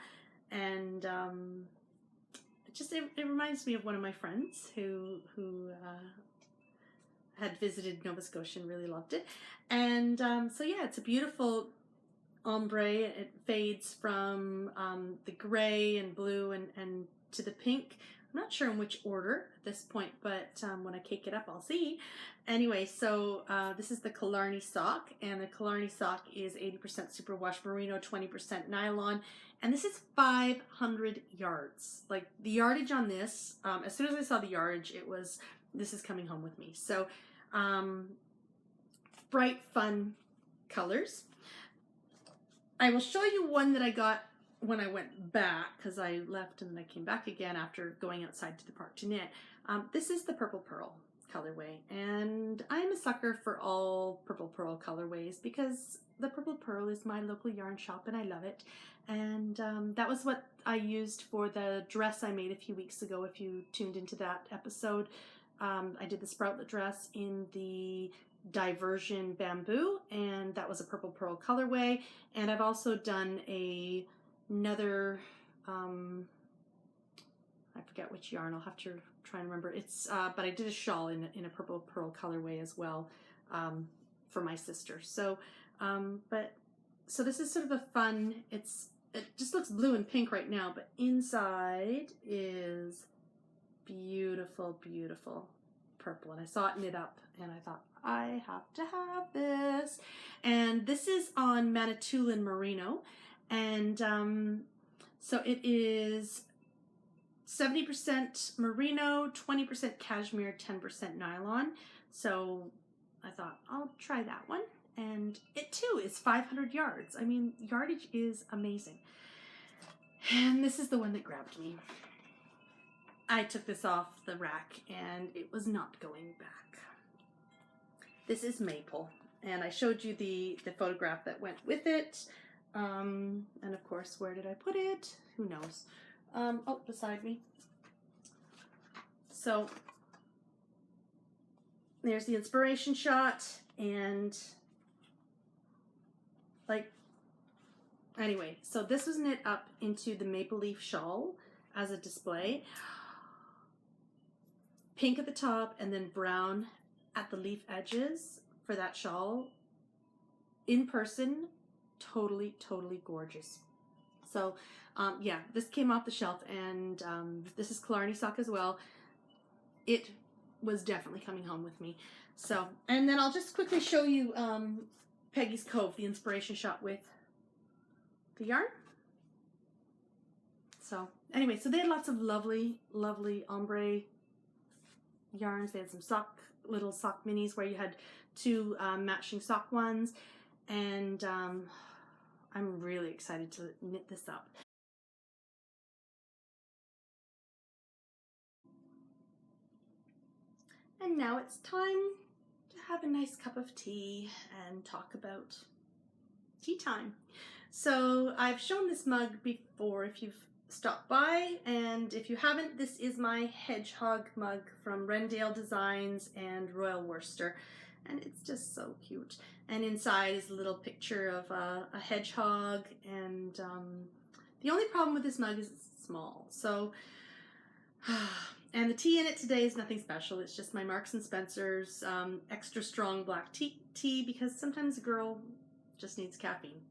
and it reminds me of one of my friends who had visited Nova Scotia and really loved it, and so yeah, it's a beautiful ombre. It fades from the gray and blue and to the pink. I'm not sure in which order at this point, but when I cake it up, I'll see. Anyway, so this is the Killarney sock, and the Killarney sock is 80% superwash merino, 20% nylon, and this is 500 yards. Like, the yardage on this, as soon as I saw the yardage, this is coming home with me. So, bright, fun colors. I will show you one that I got when I went back, because I left and I came back again after going outside to the park to knit. This is the Purple Pearl colorway, and I'm a sucker for all Purple Pearl colorways because the Purple Pearl is my local yarn shop and I love it. And that was what I used for the dress I made a few weeks ago. If you tuned into that episode, I did the sproutlet dress in the Diversion Bamboo, and that was a Purple Pearl colorway. And I've also done another, I forget which yarn, I'll have to try and remember. It's, but I did a shawl in a Purple Pearl colorway as well, for my sister. So, so this is sort of a fun, it just looks blue and pink right now, but inside is beautiful, beautiful purple. And I saw it knit up, and I thought, I have to have this. And this is on Manitoulin Merino. And so it is 70% merino, 20% cashmere, 10% nylon. So I thought, I'll try that one. And it too is 500 yards. I mean, yardage is amazing. And this is the one that grabbed me. I took this off the rack and it was not going back. This is maple. And I showed you the photograph that went with it. And of course, where did I put it? Who knows? Oh, beside me. So there's the inspiration shot, and like, anyway, so this was knit up into the maple leaf shawl as a display. Pink at the top and then brown at the leaf edges for that shawl. In person, totally, totally gorgeous. So, yeah, this came off the shelf, and this is Killarney sock as well. It was definitely coming home with me. So, and then I'll just quickly show you Peggy's Cove, the inspiration shot with the yarn. So, anyway, so they had lots of lovely, lovely ombre yarns. They had some little sock minis where you had two matching sock ones, and I'm really excited to knit this up. And now it's time to have a nice cup of tea and talk about tea time. So I've shown this mug before if you've stopped by, and if you haven't, this is my hedgehog mug from Rendale Designs and Royal Worcester. and it's just so cute. And inside is a little picture of a hedgehog, and the only problem with this mug is it's small. So, and the tea in it today is nothing special. It's just my Marks and Spencer's extra strong black tea because sometimes a girl just needs caffeine.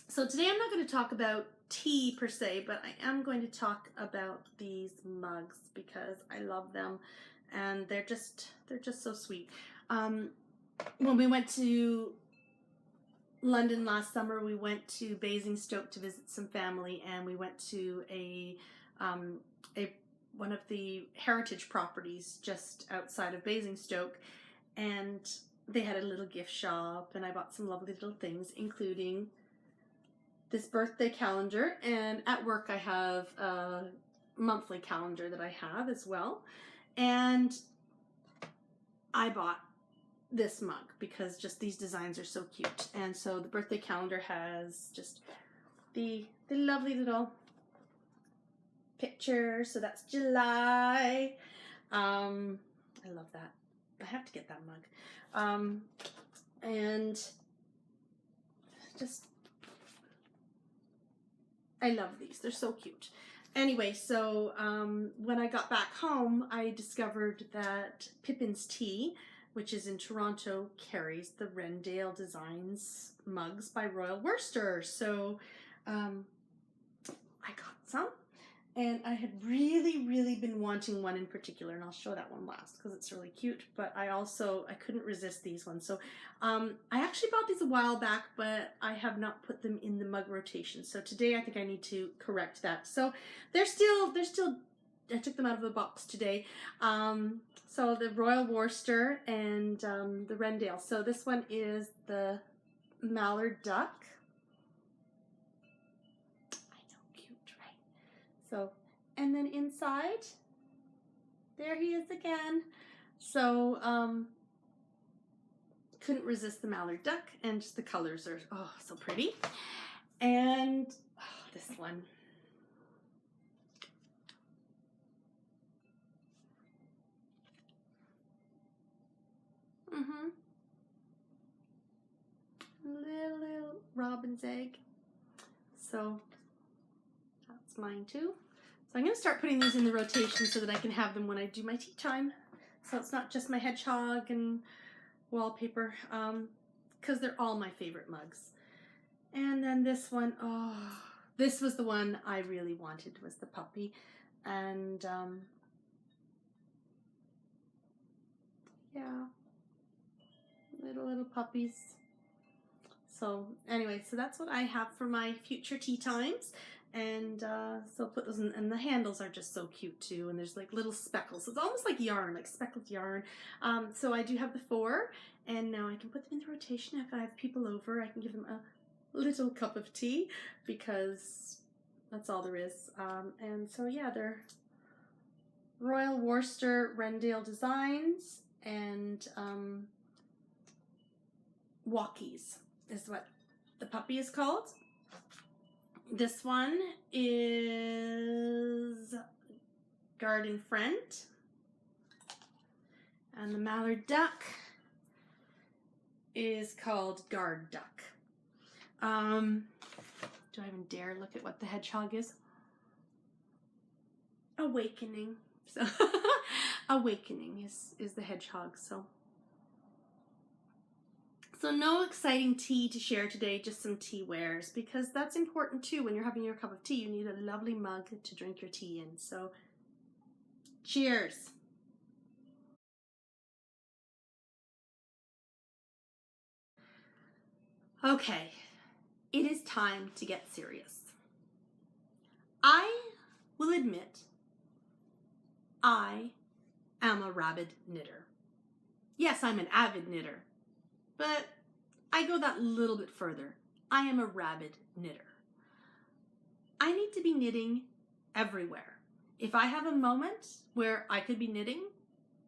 So today I'm not going to talk about tea per se, but I am going to talk about these mugs because I love them, and they're just so sweet. When we went to London last summer, we went to Basingstoke to visit some family, and we went to one of the heritage properties just outside of Basingstoke, and they had a little gift shop, and I bought some lovely little things, including this birthday calendar, and at work I have a monthly calendar that I have as well, and I bought this mug because just these designs are so cute. And so the birthday calendar has just the lovely little picture, so that's July. I love that. I have to get that mug. And just I love these. They're so cute. Anyway, so when I got back home, I discovered that Pippin's Tea, which is in Toronto, carries the Rendale Designs mugs by Royal Worcester. So I got some, and I had really been wanting one in particular, and I'll show that one last because it's really cute, but I couldn't resist these ones. So I actually bought these a while back, but I have not put them in the mug rotation. So today I think I need to correct that. So they're still, I took them out of the box today. So the Royal Worcester and the Rendale. So this one is the Mallard Duck. I know, cute, right? So, and then inside, there he is again. So, couldn't resist the Mallard Duck, and just the colors are, oh, so pretty. And this one. Little robin's egg. So that's mine too. So I'm going to start putting these in the rotation so that I can have them when I do my tea time. So it's not just my hedgehog and wallpaper, because they're all my favorite mugs. And then this one, oh, this was the one I really wanted, was the puppy. And yeah, little puppies. So anyway, so that's what I have for my future tea times. And so put those in, and the handles are just so cute too, and there's like little speckles. So it's almost like yarn, like speckled yarn. So I do have the 4, and now I can put them in the rotation. If I have people over, I can give them a little cup of tea, because that's all there is. And so yeah, they're Royal Worcester Rendale Designs, and Walkies is what the puppy is called. This one is Garden Friend, and the Mallard Duck is called Guard Duck. Do I even dare look at what the hedgehog is? Awakening. So Awakening is the hedgehog. So no exciting tea to share today, just some tea wares, because that's important too. When you're having your cup of tea, you need a lovely mug to drink your tea in. So cheers. Okay, it is time to get serious. I will admit, I am a rabid knitter. Yes, I'm an avid knitter, but I go that little bit further. I am a rabid knitter. I need to be knitting everywhere. If I have a moment where I could be knitting,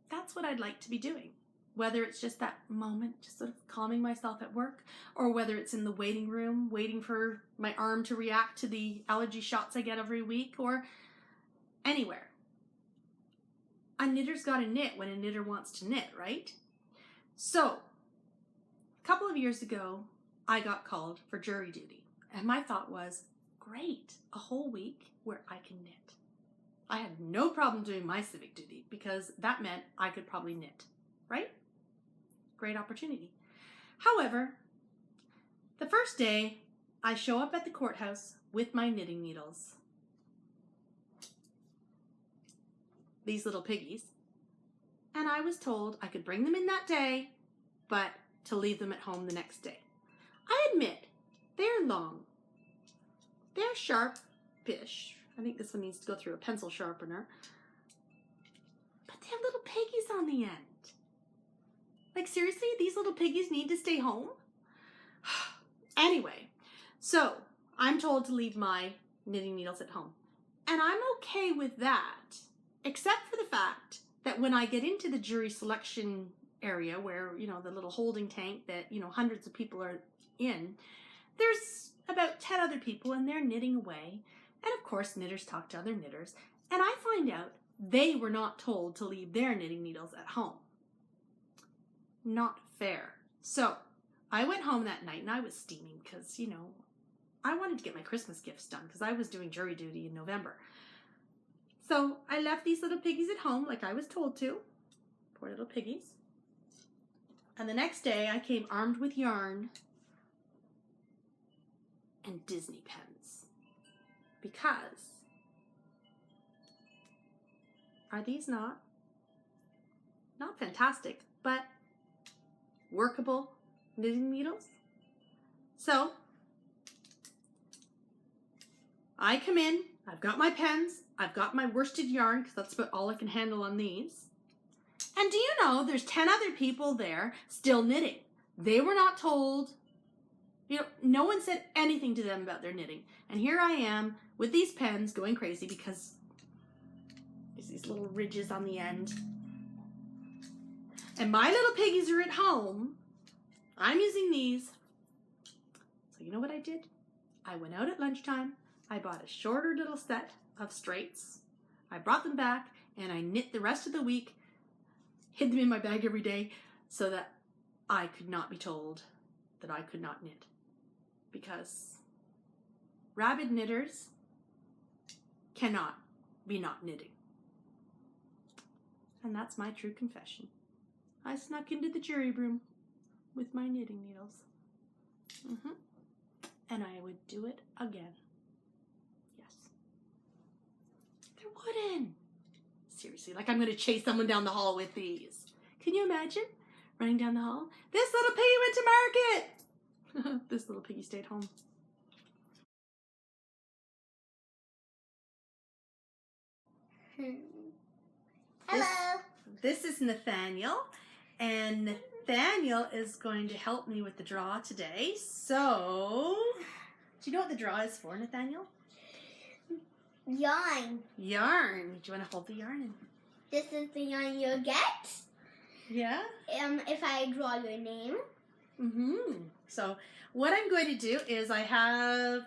that's what I'd like to be doing. Whether it's just that moment, just sort of calming myself at work, or whether it's in the waiting room, waiting for my arm to react to the allergy shots I get every week, or anywhere. A knitter's got to knit when a knitter wants to knit, right? So, a couple of years ago, I got called for jury duty. And my thought was, great, a whole week where I can knit. I had no problem doing my civic duty because that meant I could probably knit, right? Great opportunity. However, the first day, I show up at the courthouse with my knitting needles. These little piggies. And I was told I could bring them in that day, but to leave them at home the next day. I admit, they're long. They're sharpish. I think this one needs to go through a pencil sharpener. But they have little piggies on the end. Like, seriously, these little piggies need to stay home? Anyway, so I'm told to leave my knitting needles at home. And I'm okay with that, except for the fact that when I get into the jury selection area where, the little holding tank that, hundreds of people are in, there's about 10 other people and they're knitting away. And of course, knitters talk to other knitters. And I find out they were not told to leave their knitting needles at home. Not fair. So I went home that night and I was steaming because, I wanted to get my Christmas gifts done because I was doing jury duty in November. So I left these little piggies at home like I was told to. Poor little piggies. And the next day I came armed with yarn and Disney pens. Because, are these not fantastic, but workable knitting needles? So, I come in, I've got my pens, I've got my worsted yarn, because that's about all I can handle on these. And do you know, there's 10 other people there still knitting. They were not told, no one said anything to them about their knitting. And here I am with these pens going crazy because there's these little ridges on the end. And my little piggies are at home. I'm using these. So you know what I did? I went out at lunchtime. I bought a shorter little set of straights. I brought them back and I knit the rest of the week, hid them in my bag every day so that I could not be told that I could not knit. Because rabid knitters cannot be not knitting. And that's my true confession. I snuck into the jury room with my knitting needles. And I would do it again. Yes. They're wooden. Seriously, like I'm going to chase someone down the hall with these. Can you imagine running down the hall? This little piggy went to market. This little piggy stayed home. Hello. This is Nathaniel, and Nathaniel is going to help me with the draw today. So, do you know what the draw is for, Nathaniel? Yarn. Yarn. Do you want to hold the yarn? This is the yarn you'll get. Yeah? If I draw your name. So, what I'm going to do is I have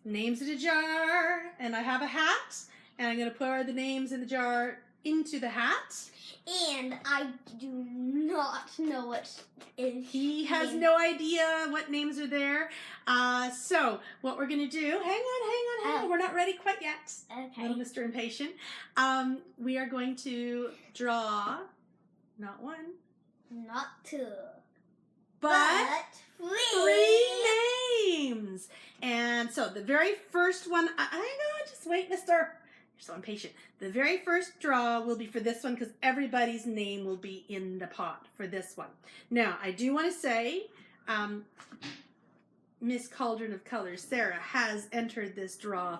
names in a jar, and I have a hat, and I'm going to pour the names in the jar into the hat. And I do not know what is. He has no idea what names are there. So, what we're going to do, hang on. We're not ready quite yet. Okay. Little Mr. Impatient. We are going to draw, not one, Not two. but three names. And so the very first one, I know, just wait, mister. You're so impatient. The very first draw will be for this one because everybody's name will be in the pot for this one. Now, I do want to say, Miss Cauldron of Colors, Sarah, has entered this draw.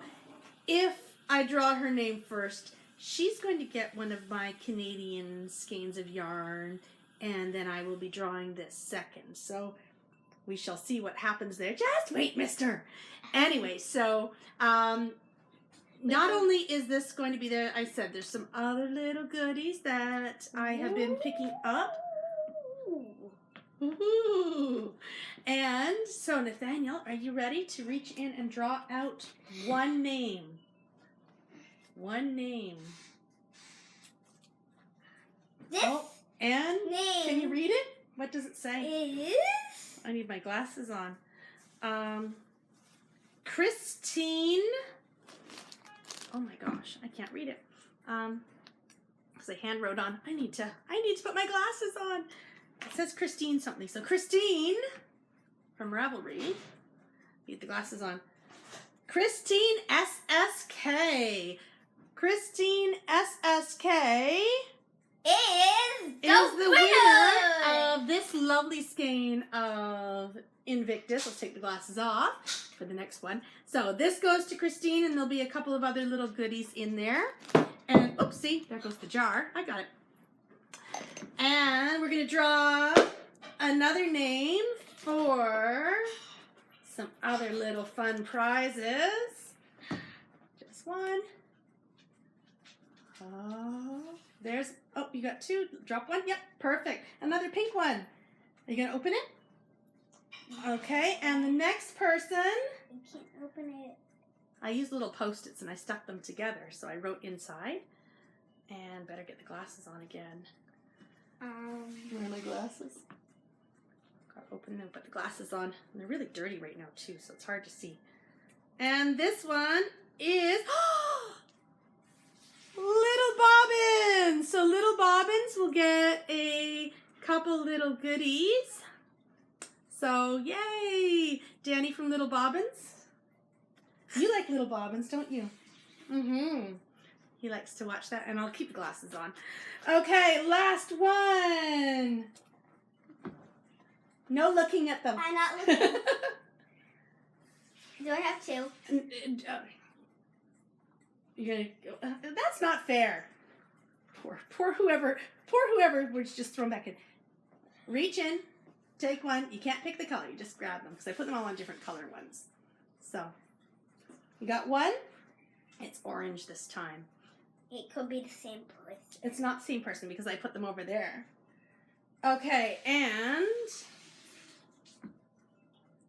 If I draw her name first, she's going to get one of my Canadian skeins of yarn, and then I will be drawing this second. So we shall see what happens there. Just wait, mister. Anyway, so not only is this going to be there, I said there's some other little goodies that I have been picking up. Ooh. And so, Nathaniel, are you ready to reach in and draw out one name? One name. This and name. can you read it? What does it say? Is I need my glasses on. Christine. Oh my gosh, I can't read it. Because I hand wrote on. I need to put my glasses on. It says Christine something. So Christine from Ravelry. Need the glasses on. Christine SSK. Christine SSK is the winner of this lovely skein of Invictus. Let's take the glasses off for the next one. So this goes to Christine, and there'll be a couple of other little goodies in there. And oopsie, there goes the jar. I got it. And we're going to draw another name for some other little fun prizes. Just one. Oh, you got two. Drop one. Yep, perfect. Another pink one. Are you going to open it? Okay, and the next person. I can't open it. I used little Post-its and I stuck them together, so I wrote inside. And better get the glasses on again. Where are my glasses? Got to open them, put the glasses on. And they're really dirty right now too, so it's hard to see. And this one is Little Bobbins. So Little Bobbins will get a couple little goodies. So yay! Danny from Little Bobbins. You like Little Bobbins, don't you? Mm-hmm. He likes to watch that, and I'll keep the glasses on. Okay, last one. No looking at them. I'm not looking. Do I have two? You're gonna go, that's not fair. Poor whoever was just thrown back in. Reach in, take one. You can't pick the color. You just grab them because I put them all on different color ones. So you got one. It's orange this time. It could be the same person. It's not the same person because I put them over there. Okay, and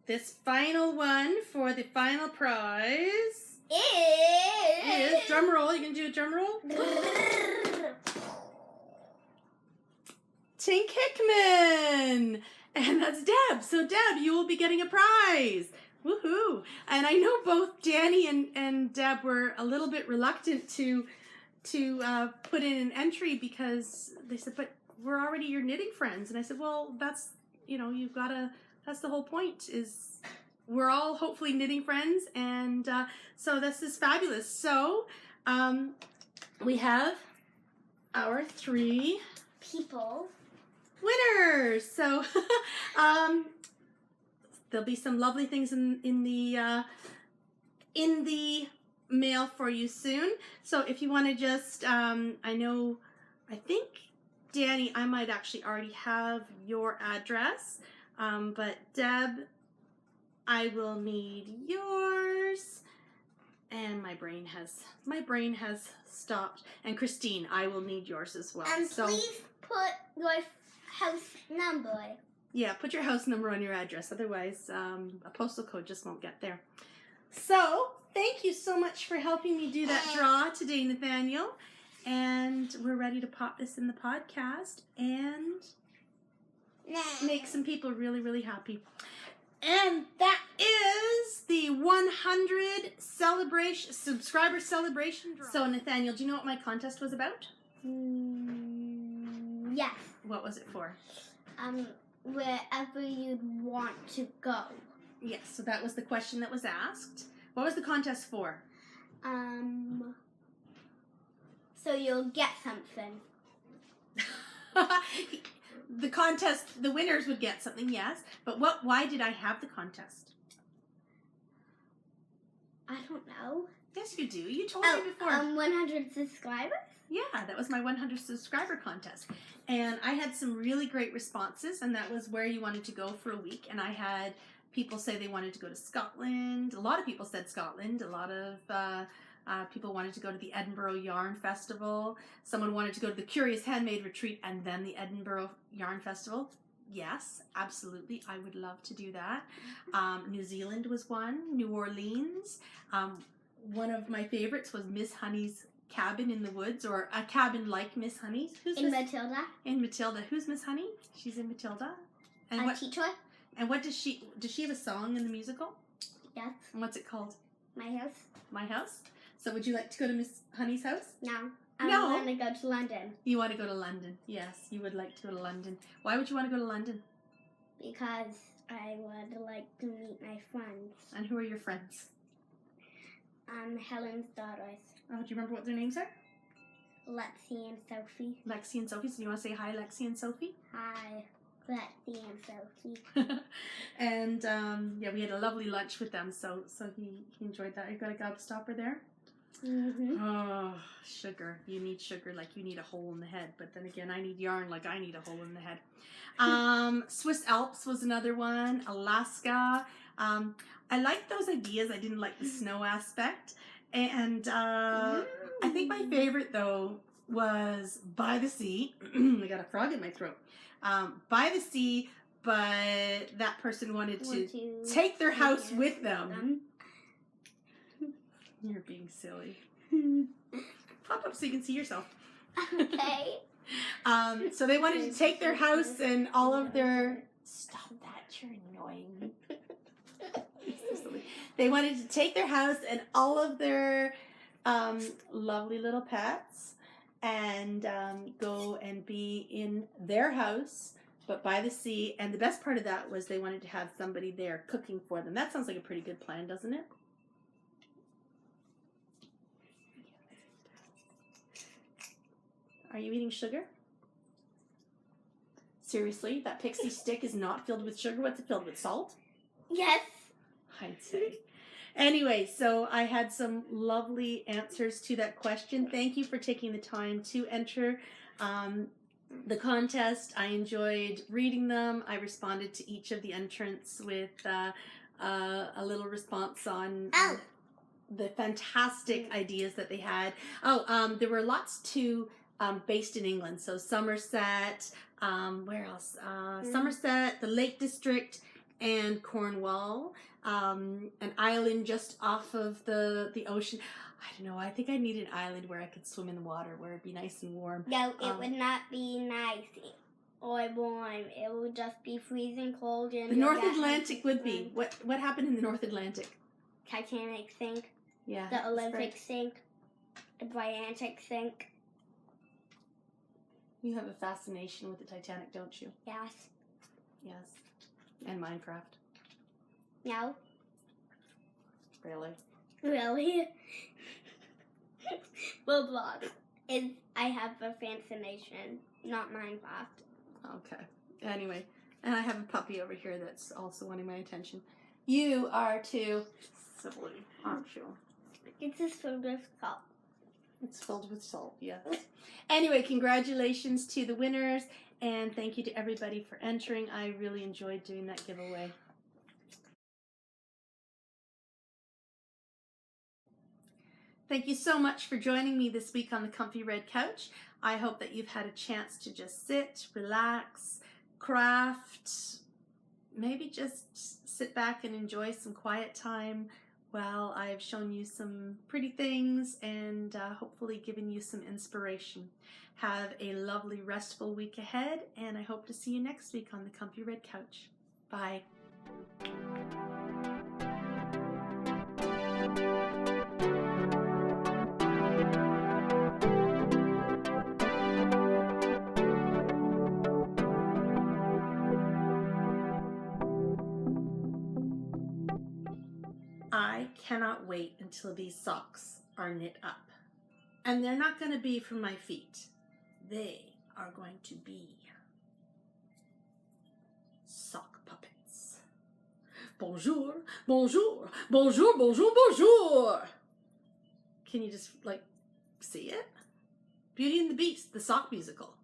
this final one for the final prize is drum roll. You can do a drum roll? Tink Hickman! And that's Deb. So Deb, you will be getting a prize. Woohoo! And I know both Danny and Deb were a little bit reluctant to put in an entry because they said, but we're already your knitting friends. And I said, well, that's, you've got to, that's the whole point is we're all hopefully knitting friends. And so this is fabulous. So we have our 3 people winners. So there'll be some lovely things in the mail for you soon. So if you want to just, I think, Danny, I might actually already have your address, but Deb, I will need yours, and my brain has stopped, and Christine, I will need yours as well. And so, please put your house number. Yeah, put your house number on your address, otherwise a postal code just won't get there. So, thank you so much for helping me do that draw today, Nathaniel. And we're ready to pop this in the podcast and make some people really, really happy. And that is the 100 subscriber celebration draw. So, Nathaniel, do you know what my contest was about? Yes. What was it for? Wherever you'd want to go. Yes, so that was the question that was asked. What was the contest for? So you'll get something. The winners would get something, yes. But why did I have the contest? I don't know. Yes, you do. You told me before. 100 subscribers? Yeah, that was my 100 subscriber contest. And I had some really great responses, and that was where you wanted to go for a week. And I had people say they wanted to go to Scotland. A lot of people said Scotland. A lot of people wanted to go to the Edinburgh Yarn Festival. Someone wanted to go to the Curious Handmade Retreat and then the Edinburgh Yarn Festival. Yes, absolutely. I would love to do that. New Zealand was one. New Orleans. One of my favorites was Miss Honey's cabin in the woods, or a cabin like Miss Honey's. Who's In Miss? Matilda. In Matilda. Who's Miss Honey? She's in Matilda. And A teacher. And what does she have a song in the musical? Yes. And what's it called? My house. My House. So would you like to go to Miss Honey's house? No. No. I want to go to London. You want to go to London. Yes, you would like to go to London. Why would you want to go to London? Because I would like to meet my friends. And who are your friends? Helen's daughters. Oh, do you remember what their names are? Lexi and Sophie. Lexi and Sophie. So do you want to say hi, Lexi and Sophie? Hi, Lexi and Sophie. And yeah, we had a lovely lunch with them, so he enjoyed that. You got a gobstopper there? Mm-hmm. Oh, sugar. You need sugar like you need a hole in the head. But then again, I need yarn like I need a hole in the head. Swiss Alps was another one. Alaska. I liked those ideas. I didn't like the snow aspect. And I think my favorite, though, was by the sea. I got a frog in my throat. By the sea, but that person wanted to take their house with them. You're being silly. Pop up so you can see yourself. Okay. So they wanted to take their house and all of their... Stop that, you're annoying me. They wanted to take their house and all of their lovely little pets and go and be in their house, but by the sea. And the best part of that was they wanted to have somebody there cooking for them. That sounds like a pretty good plan, doesn't it? Are you eating sugar? Seriously, that pixie stick is not filled with sugar. What's it filled with? Salt? Yes. I'd say. Anyway, so I had some lovely answers to that question. Thank you for taking the time to enter the contest. I enjoyed reading them. I responded to each of the entrants with a little response on the fantastic ideas that they had. There were lots too based in England. So Somerset, where else? Somerset, the Lake District, and Cornwall. An island just off of the ocean. I don't know. I think I need an island where I could swim in the water, where it'd be nice and warm. No, it would not be nice or warm. It would just be freezing cold. And the North Atlantic would be. What happened in the North Atlantic? Titanic sink. Yeah. The Olympic sink. The Briantic sink. You have a fascination with the Titanic, don't you? Yes. Yes. And Minecraft. No. Really? Really? Roblox. I have a fascination, not Minecraft. Okay. Anyway, and I have a puppy over here that's also wanting my attention. You are too silly, aren't you? It's just filled with salt. It's filled with salt, yes. Anyway, congratulations to the winners, and thank you to everybody for entering. I really enjoyed doing that giveaway. Thank you so much for joining me this week on the Comfy Red Couch. I hope that you've had a chance to just sit, relax, craft, maybe just sit back and enjoy some quiet time while I've shown you some pretty things and hopefully given you some inspiration. Have a lovely, restful week ahead, and I hope to see you next week on the Comfy Red Couch. Bye. I cannot wait until these socks are knit up. And they're not going to be from my feet. They are going to be sock puppets. Bonjour, bonjour, bonjour, bonjour, bonjour. Can you just, see it? Beauty and the Beast, the sock musical.